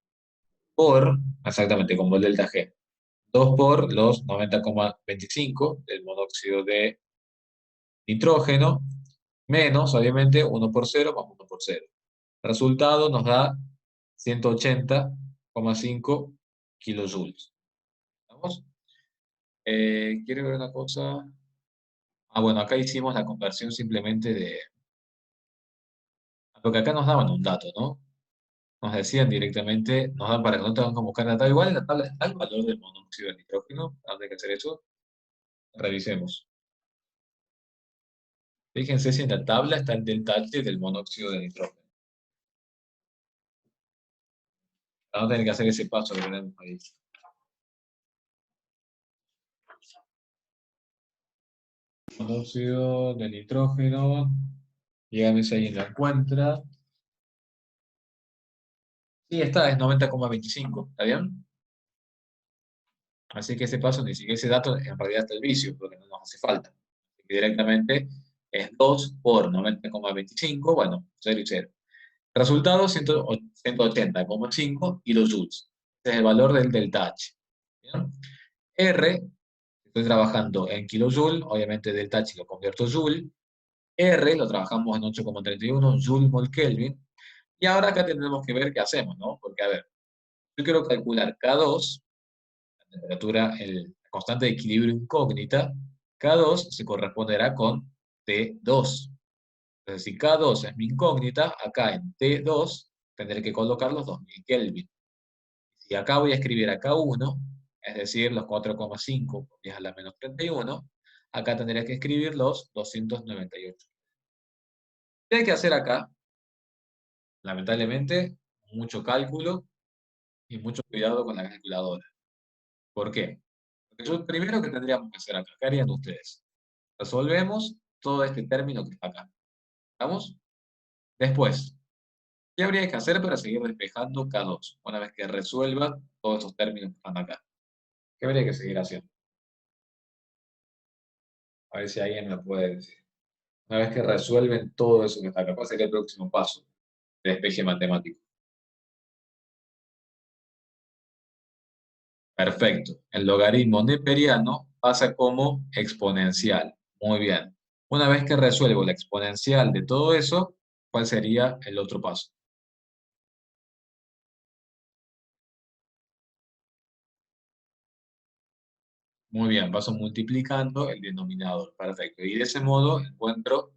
por, exactamente como el delta G, 2 por los 90,25 del monóxido de nitrógeno, menos, obviamente, 1 por 0 más 1 por 0. El resultado nos da 180,5 kilojoules. ¿Vamos? ¿Quiere ver una cosa? Ah, bueno, acá hicimos la conversión simplemente de... Lo que acá nos daban un dato, ¿no? Nos decían directamente, nos dan para que no tengan que buscar la tabla. Igual en la tabla está el valor del monóxido de nitrógeno. Antes de hacer eso, revisemos. Fíjense si en la tabla está el delta H del monóxido de nitrógeno. Para no tener que hacer ese paso que tenemos ahí. Monóxido de nitrógeno. Dígame si alguien lo encuentra. Sí, está, es 90,25. ¿Está bien? Así que ese paso, ni siquiera ese dato, en realidad está el vicio, porque no nos hace falta. Así que directamente es 2 por 90,25, bueno, 0 y 0. Resultado 180,5 kilojoules. Ese es el valor del delta H. ¿Bien? R, estoy trabajando en kilojoule, obviamente delta H lo convierto a joule. R lo trabajamos en 8,31 joule mol Kelvin. Y ahora acá tenemos que ver qué hacemos, ¿no? Porque, a ver, yo quiero calcular K2, la temperatura, la constante de equilibrio incógnita. K2 se corresponderá con T2. Entonces, si K2 es mi incógnita, acá en T2 tendré que colocar los 2000 Kelvin. Si acá voy a escribir a K1, es decir, los 4,5 por 10 a la menos 31, acá tendría que escribir los 298. ¿Qué hay que hacer acá? Lamentablemente, mucho cálculo y mucho cuidado con la calculadora. ¿Por qué? Porque yo primero que tendríamos que hacer acá, ¿qué harían ustedes? Resolvemos todo este término que está acá. ¿Estamos? Después, ¿qué habría que hacer para seguir despejando K2? Una vez que resuelva todos esos términos que están acá. ¿Qué habría que seguir haciendo? A ver si alguien me puede decir. Una vez que resuelven todo eso que está acá, ¿cuál sería el próximo paso de despeje matemático? Perfecto. El logaritmo neperiano pasa como exponencial. Muy bien. Una vez que resuelvo la exponencial de todo eso, ¿cuál sería el otro paso? Muy bien, paso multiplicando el denominador. Perfecto. Y de ese modo encuentro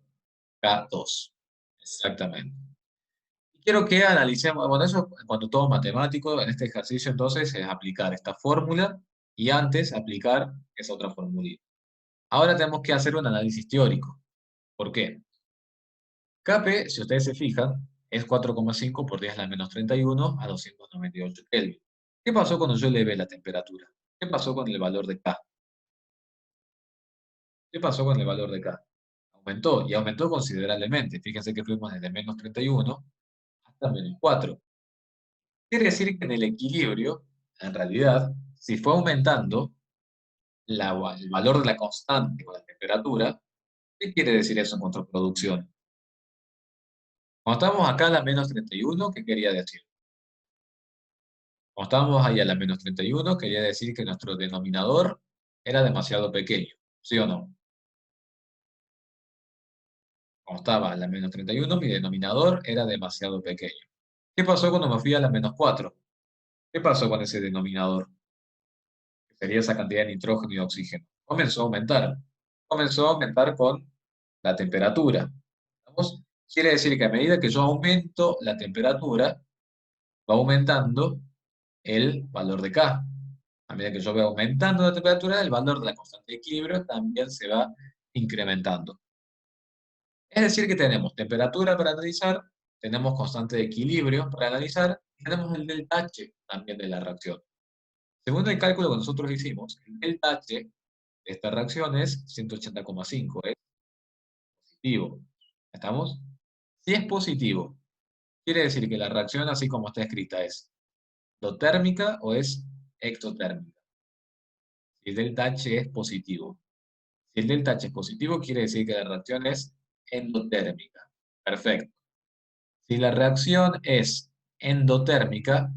K2. Exactamente. Y quiero que analicemos, bueno, eso en cuanto a todo matemático, en este ejercicio entonces es aplicar esta fórmula y antes aplicar esa otra formulita. Ahora tenemos que hacer un análisis teórico. ¿Por qué? Kp, si ustedes se fijan, es 4,5 por 10 a la menos 31 a 298 Kelvin. ¿Qué pasó cuando yo elevé la temperatura? ¿Qué pasó con el valor de K? ¿Qué pasó con el valor de K? Aumentó, y aumentó considerablemente. Fíjense que fuimos desde menos 31 hasta menos 4. Quiere decir que en el equilibrio, en realidad, si fue aumentando el valor de la constante con la temperatura, ¿qué quiere decir eso en contraproducción? Cuando estábamos acá a la menos 31, ¿qué quería decir? Cuando estábamos ahí a la menos 31, quería decir que nuestro denominador era demasiado pequeño, ¿sí o no? Cuando estaba a la menos 31, mi denominador era demasiado pequeño. ¿Qué pasó cuando me fui a la menos 4? ¿Qué pasó con ese denominador? Que sería esa cantidad de nitrógeno y oxígeno. Comenzó a aumentar. Comenzó a aumentar con la temperatura. ¿Vamos? Quiere decir que a medida que yo aumento la temperatura, va aumentando el valor de K. A medida que yo voy aumentando la temperatura, el valor de la constante de equilibrio también se va incrementando. Es decir, que tenemos temperatura para analizar, tenemos constante de equilibrio para analizar, y tenemos el delta H también de la reacción. Según el cálculo que nosotros hicimos, el delta H de esta reacción es 180,5, es positivo. ¿Estamos? Si es positivo, quiere decir que la reacción, así como está escrita, es endotérmica o es ectotérmica. Si el delta H es positivo. Si el delta H es positivo, quiere decir que la reacción es endotérmica. Perfecto. Si la reacción es endotérmica,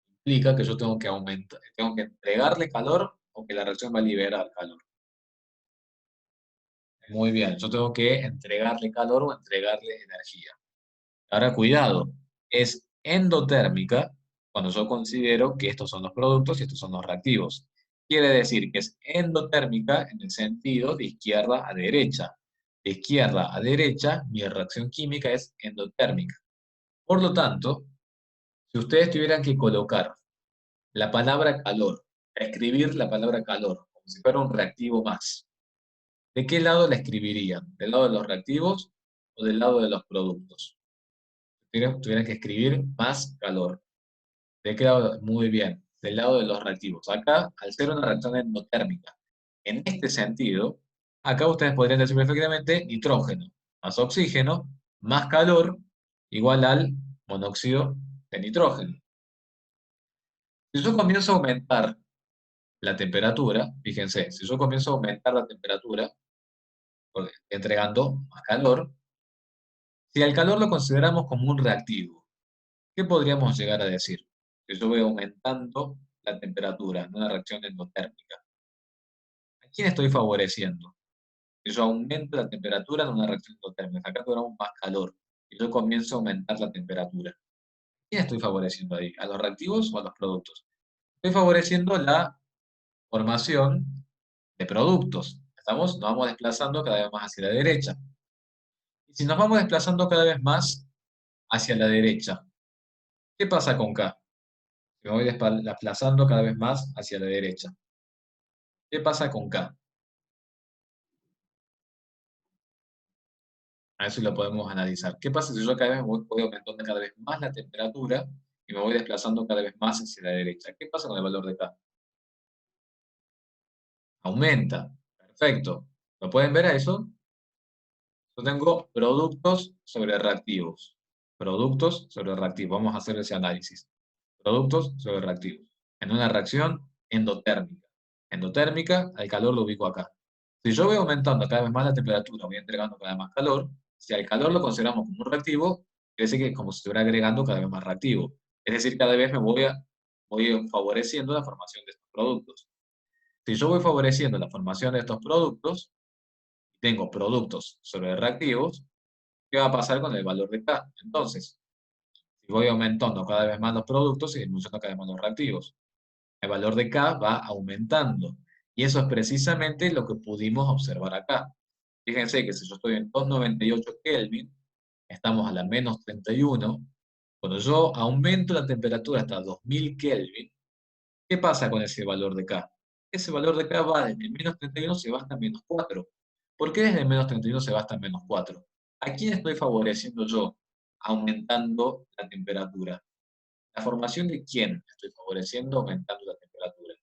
implica que yo tengo que aumentar, tengo que entregarle calor o que la reacción va a liberar calor. Muy bien, yo tengo que entregarle calor o entregarle energía. Ahora, cuidado, es endotérmica cuando yo considero que estos son los productos y estos son los reactivos. Quiere decir que es endotérmica en el sentido de izquierda a derecha. De izquierda a derecha, mi reacción química es endotérmica. Por lo tanto, si ustedes tuvieran que colocar la palabra calor, escribir la palabra calor, como si fuera un reactivo más, ¿de qué lado la escribirían? ¿Del lado de los reactivos o del lado de los productos? Tuvieran que escribir más calor. ¿De qué lado? Muy bien, del lado de los reactivos. Acá, al ser una reacción endotérmica, en este sentido, acá ustedes podrían decir perfectamente nitrógeno más oxígeno más calor igual al monóxido de nitrógeno. Si yo comienzo a aumentar la temperatura, fíjense, si yo comienzo a aumentar la temperatura, entregando más calor, si al calor lo consideramos como un reactivo, ¿qué podríamos llegar a decir? Que yo voy aumentando la temperatura en una reacción endotérmica. ¿A quién estoy favoreciendo? Que yo aumente la temperatura en una reacción endotérmica. Acá tuviéramos más calor y yo comienzo a aumentar la temperatura. ¿A quién estoy favoreciendo ahí? ¿A los reactivos o a los productos? Estoy favoreciendo la formación de productos. ¿Estamos? Nos vamos desplazando cada vez más hacia la derecha. Y si nos vamos desplazando cada vez más hacia la derecha, ¿qué pasa con K? Me voy desplazando cada vez más hacia la derecha. ¿Qué pasa con K? A eso lo podemos analizar. ¿Qué pasa si yo cada vez voy aumentando cada vez más la temperatura y me voy desplazando cada vez más hacia la derecha? ¿Qué pasa con el valor de K? Aumenta. Perfecto. ¿Lo pueden ver a eso? Yo tengo productos sobre reactivos. Productos sobre reactivos. Vamos a hacer ese análisis. Productos sobre reactivos. En una reacción endotérmica. Endotérmica, al calor lo ubico acá. Si yo voy aumentando cada vez más la temperatura, voy entregando cada vez más calor, si al calor lo consideramos como un reactivo, quiere decir que es como si estuviera agregando cada vez más reactivo. Es decir, cada vez voy favoreciendo la formación de estos productos. Si yo voy favoreciendo la formación de estos productos, y tengo productos sobre reactivos, ¿qué va a pasar con el valor de K? Entonces, si voy aumentando cada vez más los productos y disminuyendo cada vez más los reactivos, el valor de K va aumentando. Y eso es precisamente lo que pudimos observar acá. Fíjense que si yo estoy en 298 Kelvin, estamos a la menos 31. Cuando yo aumento la temperatura hasta 2000 Kelvin, ¿qué pasa con ese valor de K? Ese valor de K va desde menos 31 se va hasta menos 4. ¿Por qué desde menos 31 se va hasta menos 4? ¿A quién estoy favoreciendo yo? Aumentando la temperatura. ¿La formación de quién estoy favoreciendo aumentando la temperatura?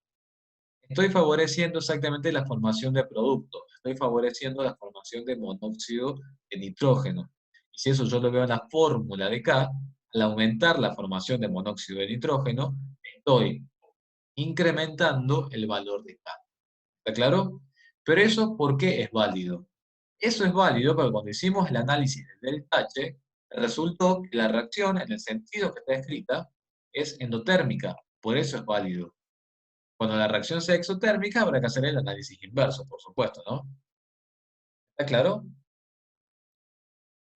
Estoy favoreciendo exactamente la formación de productos. Estoy favoreciendo la formación de monóxido de nitrógeno. Y si eso yo lo veo en la fórmula de K, al aumentar la formación de monóxido de nitrógeno, estoy incrementando el valor de K. ¿Está claro? Pero eso, ¿por qué es válido? Eso es válido porque cuando hicimos el análisis del delta H, resultó que la reacción, en el sentido que está escrita, es endotérmica. Por eso es válido. Cuando la reacción sea exotérmica, habrá que hacer el análisis inverso, por supuesto, ¿no? ¿Está claro?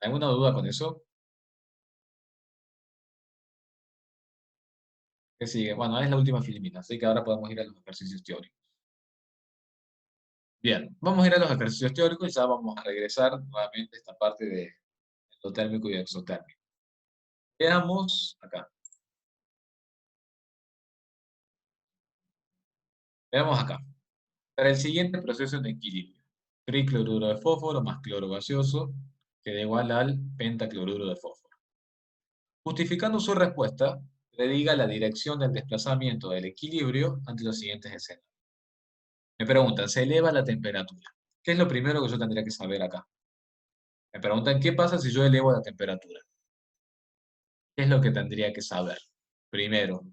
¿Alguna duda con eso? ¿Qué sigue? Bueno, es la última filimita, así que ahora podemos ir a los ejercicios teóricos. Bien, vamos a ir a los ejercicios teóricos y ya vamos a regresar nuevamente a esta parte de endotérmico y exotérmico. Veamos acá. Veamos acá. Para el siguiente proceso de equilibrio, tricloruro de fósforo más cloro gaseoso queda igual al pentacloruro de fósforo. Justificando su respuesta, prediga la dirección del desplazamiento del equilibrio ante los siguientes escenarios. Me preguntan, se eleva la temperatura. ¿Qué es lo primero que yo tendría que saber acá? Me preguntan, ¿qué pasa si yo elevo la temperatura? ¿Qué es lo que tendría que saber? Primero,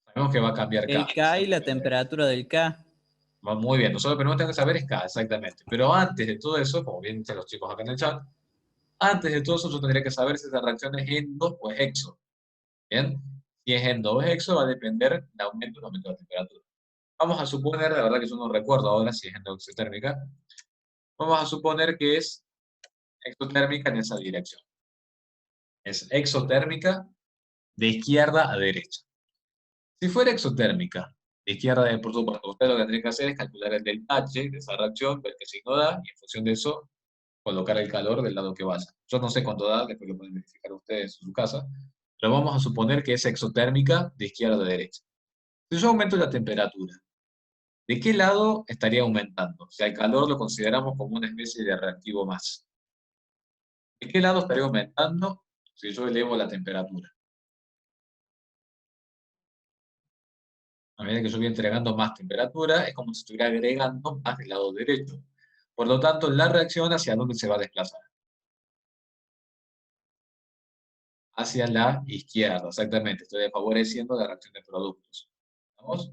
sabemos que va a cambiar K. El K y la temperatura del K. Va muy bien, nosotros lo primero que tenemos que saber es K, exactamente. Pero antes de todo eso, como bien dicen los chicos acá en el chat, antes de todo eso yo tendría que saber si esa reacción es endo o es exo. ¿Bien? Si es endo o es exo va a depender del aumento o no aumento de la temperatura. Vamos a suponer, de verdad que yo no recuerdo ahora si es endo o exotérmica, vamos a suponer que es exotérmica en esa dirección. Es exotérmica de izquierda a derecha. Si fuera exotérmica de izquierda a, por supuesto, usted lo que tendría que hacer es calcular el delta H de esa reacción, ver qué signo da, y en función de eso, colocar el calor del lado que vaya. Yo no sé cuánto da, después lo pueden verificar ustedes en su casa, pero vamos a suponer que es exotérmica de izquierda a derecha. Si yo aumento la temperatura, ¿de qué lado estaría aumentando? O sea, el calor lo consideramos como una especie de reactivo más. ¿De qué lado estaría aumentando si yo elevo la temperatura? A medida que yo voy entregando más temperatura, es como si estuviera agregando más del lado derecho. Por lo tanto, la reacción hacia dónde se va a desplazar. Hacia la izquierda, exactamente. Estoy favoreciendo la reacción de productos. ¿Vamos?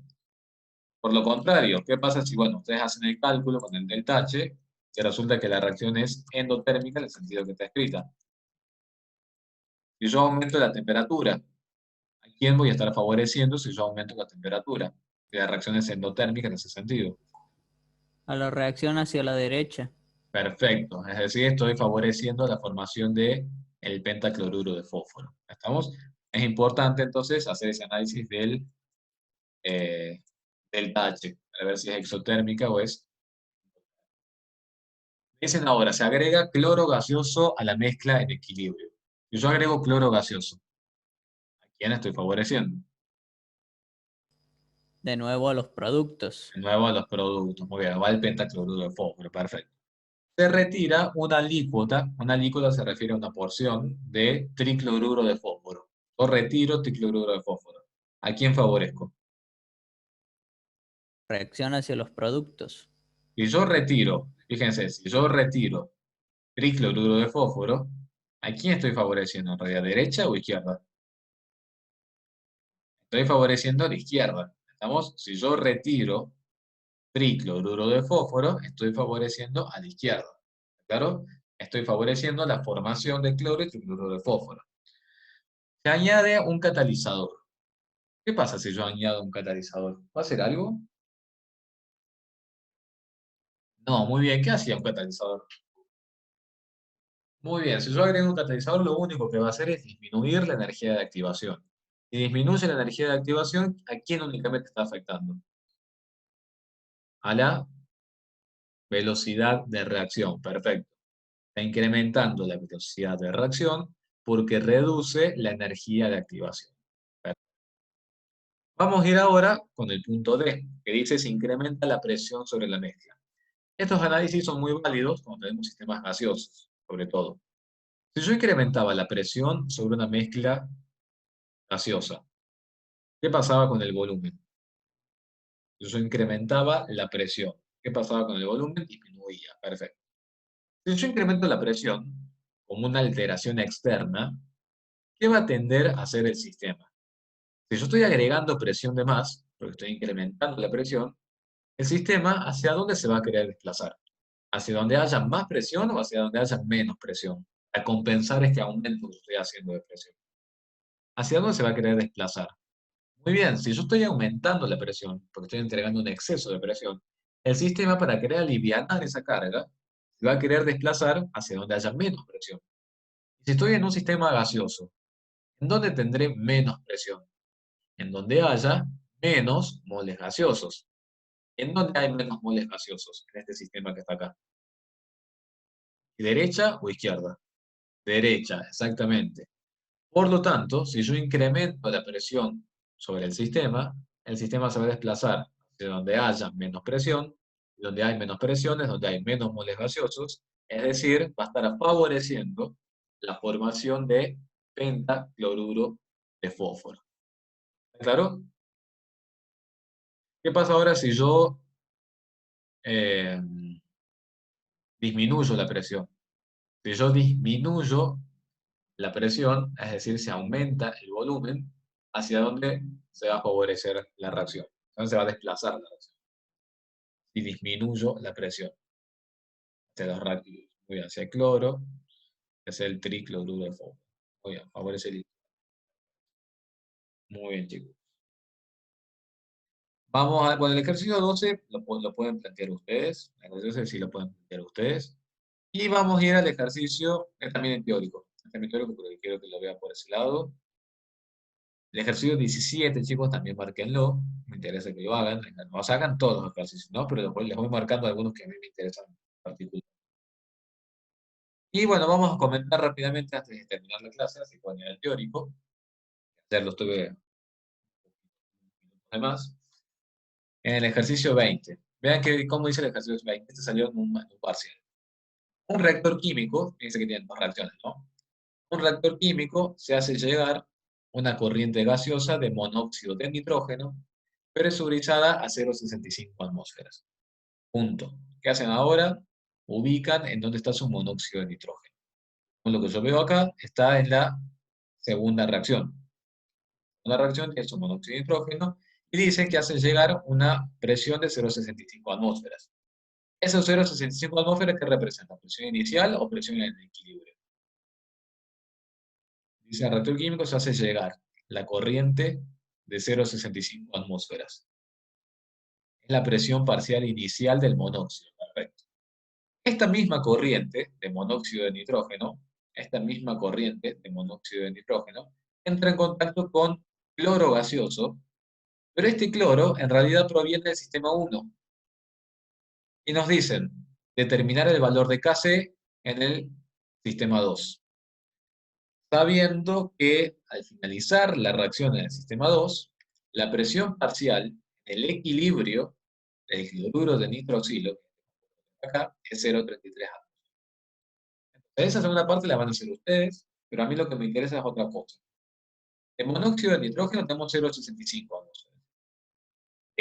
Por lo contrario, ¿qué pasa si, bueno, ustedes hacen el cálculo con el delta H, que resulta que la reacción es endotérmica en el sentido que está escrita? Si yo aumento la temperatura, ¿a quién voy a estar favoreciendo si yo aumento la temperatura? Si la reacción es endotérmica en ese sentido. A la reacción hacia la derecha. Perfecto, es decir, estoy favoreciendo la formación de el pentacloruro de fósforo. ¿Estamos? Es importante entonces hacer ese análisis del H, para ver si es exotérmica o es... Dicen ahora, se agrega cloro gaseoso a la mezcla en equilibrio. Si yo agrego cloro gaseoso, ¿a quién estoy favoreciendo? De nuevo a los productos. De nuevo a los productos. Muy bien, va el pentacloruro de fósforo, perfecto. Se retira una alícuota se refiere a una porción de tricloruro de fósforo. Yo retiro tricloruro de fósforo. ¿A quién favorezco? Reacción hacia los productos. Si yo retiro, fíjense, si yo retiro tricloruro de fósforo, ¿a quién estoy favoreciendo? ¿En realidad derecha o izquierda? Estoy favoreciendo a la izquierda. ¿Estamos? Si yo retiro tricloruro de fósforo, estoy favoreciendo a la izquierda. ¿Claro? Estoy favoreciendo la formación de cloro y tricloruro de fósforo. Se añade un catalizador. ¿Qué pasa si yo añado un catalizador? ¿Va a hacer algo? No, muy bien. ¿Qué hacía un catalizador? Muy bien. Si yo agrego un catalizador, lo único que va a hacer es disminuir la energía de activación. Si disminuye la energía de activación, ¿a quién únicamente está afectando? A la velocidad de reacción. Perfecto. Está incrementando la velocidad de reacción porque reduce la energía de activación. Vamos a ir ahora con el punto D, que dice se incrementa la presión sobre la mezcla. Estos análisis son muy válidos cuando tenemos sistemas gaseosos. sobre todo. Si yo incrementaba la presión sobre una mezcla gaseosa, ¿qué pasaba con el volumen? Si yo incrementaba la presión, ¿qué pasaba con el volumen? Disminuía, perfecto. Si yo incremento la presión como una alteración externa, ¿qué va a tender a hacer el sistema? Si yo estoy agregando presión de más, porque estoy incrementando la presión, el sistema, ¿hacia dónde se va a querer desplazar? ¿Hacia donde haya más presión o hacia donde haya menos presión? A compensar este aumento que estoy haciendo de presión. ¿Hacia dónde se va a querer desplazar? Muy bien, si yo estoy aumentando la presión, porque estoy entregando un exceso de presión, el sistema, para querer aliviar esa carga, se va a querer desplazar hacia donde haya menos presión. Si estoy en un sistema gaseoso, ¿en dónde tendré menos presión? En donde haya menos moles gaseosos. ¿En dónde hay menos moles gaseosos en este sistema que está acá? ¿Derecha o izquierda? Derecha, exactamente. Por lo tanto, si yo incremento la presión sobre el sistema se va a desplazar hacia donde haya menos presión, y donde hay menos presión es donde hay menos moles gaseosos, es decir, va a estar favoreciendo la formación de pentacloruro de fósforo. ¿Está claro? ¿Qué pasa ahora si yo eh, disminuyo la presión? Si yo disminuyo la presión, es decir, se aumenta el volumen, ¿hacia dónde se va a favorecer la reacción? Entonces se va a desplazar la reacción. Y disminuyo la presión hacia los reactivos. Muy bien, hacia el cloro, hacia el tricloruro de fósforo. Muy bien, favorece el. Muy bien, chicos. Vamos a, bueno, el ejercicio 12 lo pueden plantear ustedes. El ejercicio 12 sí lo pueden plantear ustedes. Y vamos a ir al ejercicio, es también en teórico. Es también teórico porque quiero que lo vean por ese lado. El ejercicio 17, chicos, también márquenlo. Me interesa que lo hagan. No hagan todos los ejercicios, ¿no? Pero después les voy marcando algunos que a mí me interesan en particular. Y bueno, vamos a comentar rápidamente antes de terminar la clase, así que bueno, el teórico. Ya lo estuve además. En el ejercicio 20. Vean que, cómo dice el ejercicio 20. Este salió en un parcial. Un reactor químico, fíjense que tiene dos reacciones, ¿no? Un reactor químico se hace llegar una corriente gaseosa de monóxido de nitrógeno presurizada a 0,65 atmósferas. Punto. ¿Qué hacen ahora? Ubican en dónde está su monóxido de nitrógeno. Con lo que yo veo acá está en la segunda reacción. Una reacción tiene su monóxido de nitrógeno y dicen que hacen llegar una presión de 0,65 atmósferas. ¿Esos 0,65 atmósferas qué representan? ¿Presión inicial o presión en el equilibrio? Dice, el reactor químico se hace llegar la corriente de 0,65 atmósferas. Es la presión parcial inicial del monóxido. Perfecto. Esta misma corriente de monóxido de nitrógeno, entra en contacto con cloro gaseoso, pero este cloro en realidad proviene del sistema 1. Y nos dicen determinar el valor de Kc en el sistema 2. Sabiendo que al finalizar la reacción en el sistema 2, la presión parcial en el equilibrio del cloruro de nitroxilo, acá, es 0,33 atmósferas. Esa segunda parte la van a hacer ustedes, pero a mí lo que me interesa es otra cosa. El monóxido de nitrógeno tenemos 0,65 atmósferas.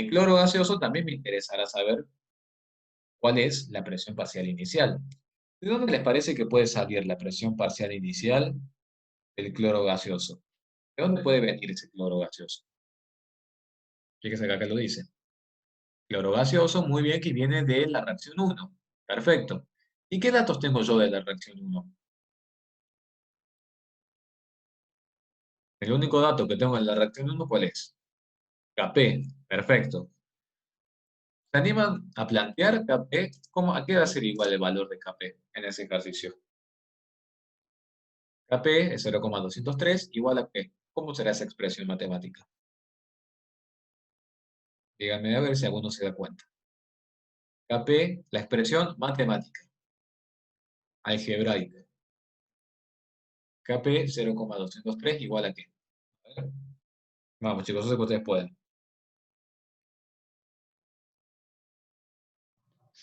El cloro gaseoso también me interesará saber cuál es la presión parcial inicial. ¿De dónde les parece que puede salir la presión parcial inicial del cloro gaseoso? ¿De dónde puede venir ese cloro gaseoso? Fíjense acá que lo dice. Cloro gaseoso, muy bien, que viene de la reacción 1. Perfecto. ¿Y qué datos tengo yo de la reacción 1? El único dato que tengo en la reacción 1, ¿cuál es? Kp. Perfecto. ¿Se animan a plantear Kp? ¿A qué va a ser igual el valor de Kp en ese ejercicio? Kp es 0,203 igual a P. ¿Cómo será esa expresión matemática? Díganme a ver si alguno se da cuenta. Kp, la expresión matemática, algebraica. Kp 0,203 igual a qué. A ver. Vamos chicos, eso es que ustedes pueden.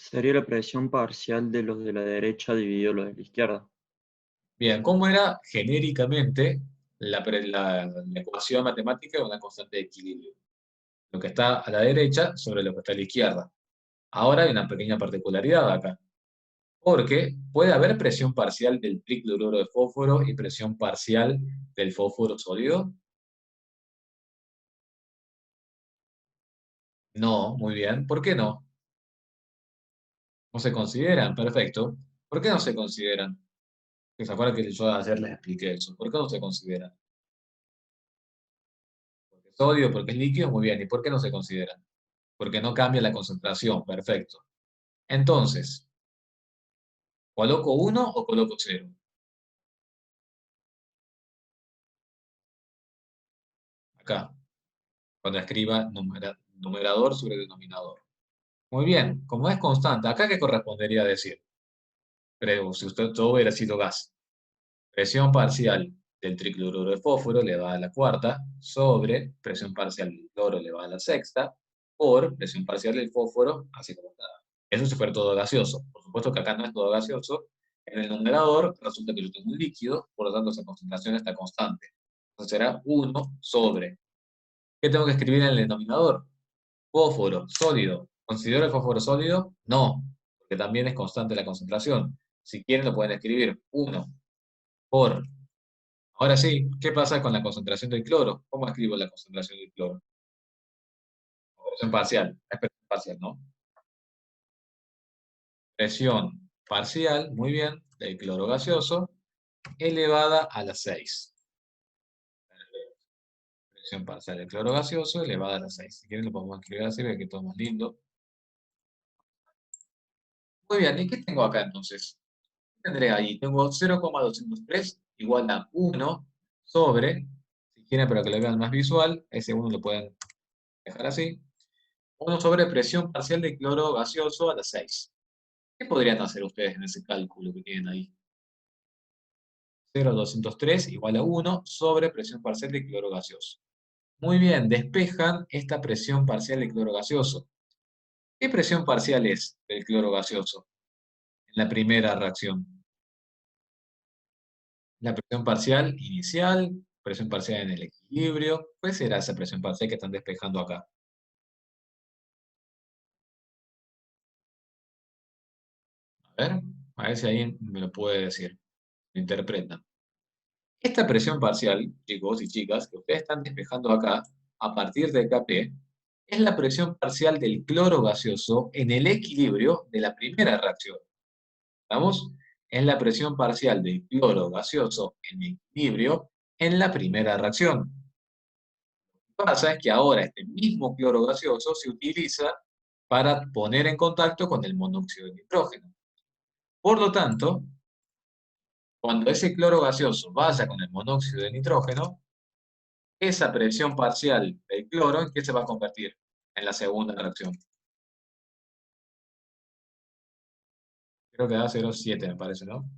Sería la presión parcial de los de la derecha dividido los de la izquierda. Bien, ¿cómo era genéricamente la ecuación matemática de una constante de equilibrio? Lo que está a la derecha sobre lo que está a la izquierda. Ahora hay una pequeña particularidad acá, porque puede haber presión parcial del tricloruro de fósforo y presión parcial del fósforo sólido. No, muy bien. ¿Por qué no? No se consideran, perfecto. ¿Por qué no se consideran? Que se acuerdan que yo ayer les expliqué eso. ¿Por qué no se consideran? Porque es sólido, porque es líquido, muy bien. ¿Y por qué no se consideran? Porque no cambia la concentración, perfecto. Entonces, ¿coloco uno o coloco cero? Acá, cuando escriba numerador sobre denominador. Muy bien, como es constante, ¿acá qué correspondería decir? Pero si usted todo hubiera sido gas, presión parcial del tricloruro de fósforo elevada a la cuarta sobre presión parcial del cloro elevada a la sexta por presión parcial del fósforo, así como está. Eso si fuera todo gaseoso. Por supuesto que acá no es todo gaseoso. En el numerador resulta que yo tengo un líquido, por lo tanto esa concentración está constante. Entonces será 1 sobre. ¿Qué tengo que escribir en el denominador? Fósforo, sólido. ¿Considero el fósforo sólido? No, porque también es constante la concentración. Si quieren lo pueden escribir 1 por. Ahora sí, ¿qué pasa con la concentración del cloro? ¿Cómo escribo la concentración del cloro? Presión parcial, es presión parcial, ¿no? Presión parcial, muy bien, del cloro gaseoso, elevada a la 6. Presión parcial del cloro gaseoso, elevada a la 6. Si quieren lo podemos escribir así, ve que todo más lindo. Muy bien, ¿y qué tengo acá entonces? Tendré ahí, tengo 0,203 igual a 1 sobre, si quieren para que lo vean más visual, ese 1 lo pueden dejar así, 1 sobre presión parcial de cloro gaseoso a la 6. ¿Qué podrían hacer ustedes en ese cálculo que tienen ahí? 0,203 igual a 1 sobre presión parcial de cloro gaseoso. Muy bien, despejan esta presión parcial de cloro gaseoso. ¿Qué presión parcial es del cloro gaseoso en la primera reacción? La presión parcial inicial, presión parcial en el equilibrio. ¿Cuál será esa presión parcial que están despejando acá? A ver si alguien me lo puede decir. Lo interpretan. Esta presión parcial, chicos y chicas, que ustedes están despejando acá, a partir de Kp, es la presión parcial del cloro gaseoso en el equilibrio de la primera reacción. ¿Estamos? Es la presión parcial del cloro gaseoso en equilibrio en la primera reacción. Lo que pasa es que ahora este mismo cloro gaseoso se utiliza para poner en contacto con el monóxido de nitrógeno. Por lo tanto, cuando ese cloro gaseoso vaya con el monóxido de nitrógeno, esa presión parcial del cloro, ¿en qué se va a convertir? En la segunda reacción. Creo que da 0,7 me parece, ¿no?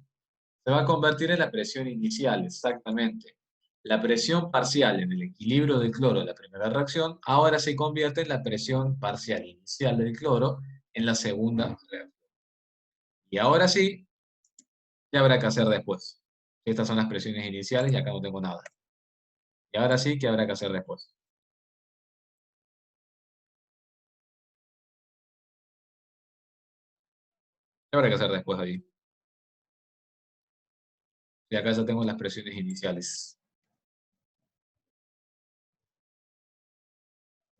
Se va a convertir en la presión inicial, exactamente. La presión parcial en el equilibrio del cloro de la primera reacción ahora se convierte en la presión parcial inicial del cloro en la segunda reacción. Y ahora sí, ¿qué habrá que hacer después? Estas son las presiones iniciales y acá no tengo nada. Y ahora sí, ¿qué habrá que hacer después? ¿Qué habrá que hacer después ahí? Y acá ya tengo las presiones iniciales.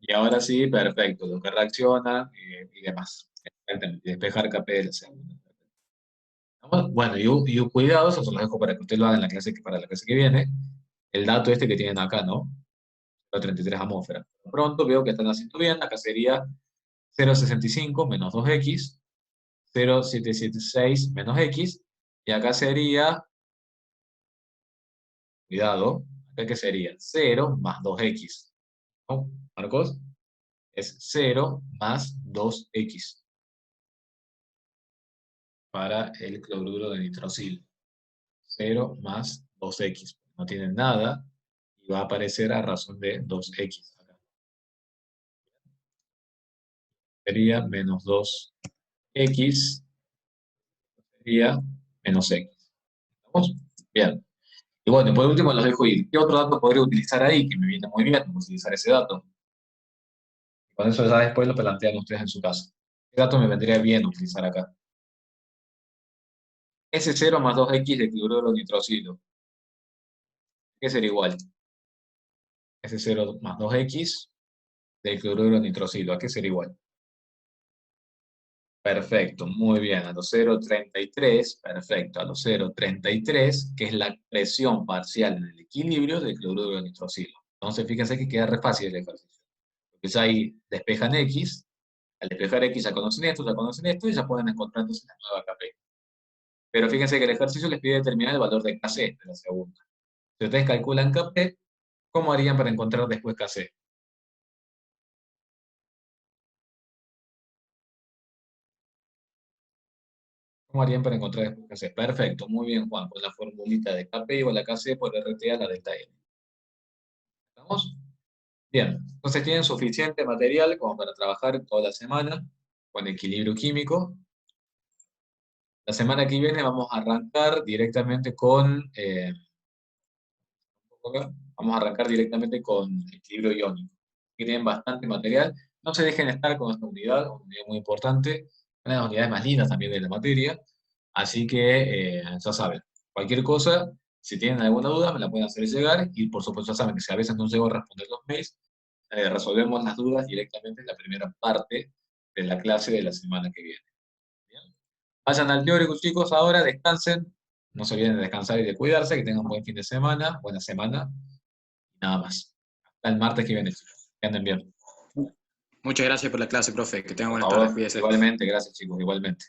Y ahora sí, perfecto, lo que reacciona y demás. Exactamente, despejar KP de la segunda. Bueno, y cuidado, eso se lo dejo para que usted lo haga en la clase, para la clase que viene. El dato este que tienen acá, ¿no? 33 atmósferas. Pronto veo que están haciendo bien, acá sería 0,65 menos 2x, 0,776 menos x, y acá sería, cuidado, acá que sería 0 más 2x. ¿No, Marcos? Es 0 más 2x para el cloruro de nitrosil. 0 más 2x. No tienen nada y va a aparecer a razón de 2x. Acá. Sería menos 2x, sería menos x. ¿Estamos? Bien. Y bueno, y por último los dejo ir. ¿Qué otro dato podría utilizar ahí? Que me viene muy bien utilizar ese dato. Con eso ya después lo plantean ustedes en su casa. ¿Qué dato me vendría bien utilizar acá? S0 más 2X de cloruro nitrosilo. ¿Qué sería igual? S0 más 2X del cloruro nitrosilo. ¿A qué sería igual? Perfecto, muy bien. A los 0,33, perfecto. A los 0,33, que es la presión parcial en el equilibrio del cloruro nitrosilo. Entonces, fíjense que queda re fácil el ejercicio. Porque ya ahí despejan X, al despejar X ya conocen esto y ya pueden encontrar entonces la nueva KP. Pero fíjense que el ejercicio les pide determinar el valor de KC de la segunda. Si ustedes calculan KP, ¿cómo harían para encontrar después KC? ¿Cómo harían para encontrar después KC? Perfecto, muy bien, Juan. Con la formulita de KP igual a KC por RT a la delta L. ¿Estamos? Bien. Entonces tienen suficiente material como para trabajar toda la semana con equilibrio químico. La semana que viene vamos a arrancar directamente con vamos a arrancar directamente con equilibrio iónico. Aquí tienen bastante material. No se dejen estar con esta unidad, una unidad muy importante, una de las unidades más lindas también de la materia. Así que ya saben, cualquier cosa, si tienen alguna duda, me la pueden hacer llegar. Y por supuesto, ya saben que si a veces no llego a responder los mails, resolvemos las dudas directamente en la primera parte de la clase de la semana que viene. ¿Bien? Vayan al teórico, chicos, ahora descansen. No se olviden de descansar y de cuidarse, que tengan un buen fin de semana, buena semana. Nada más. Hasta el martes que viene, chicos. Que anden bien. Muchas gracias por la clase, profe. Que tengan Por buenas tardes. favor, Cuídese. igualmente, gracias, chicos, igualmente.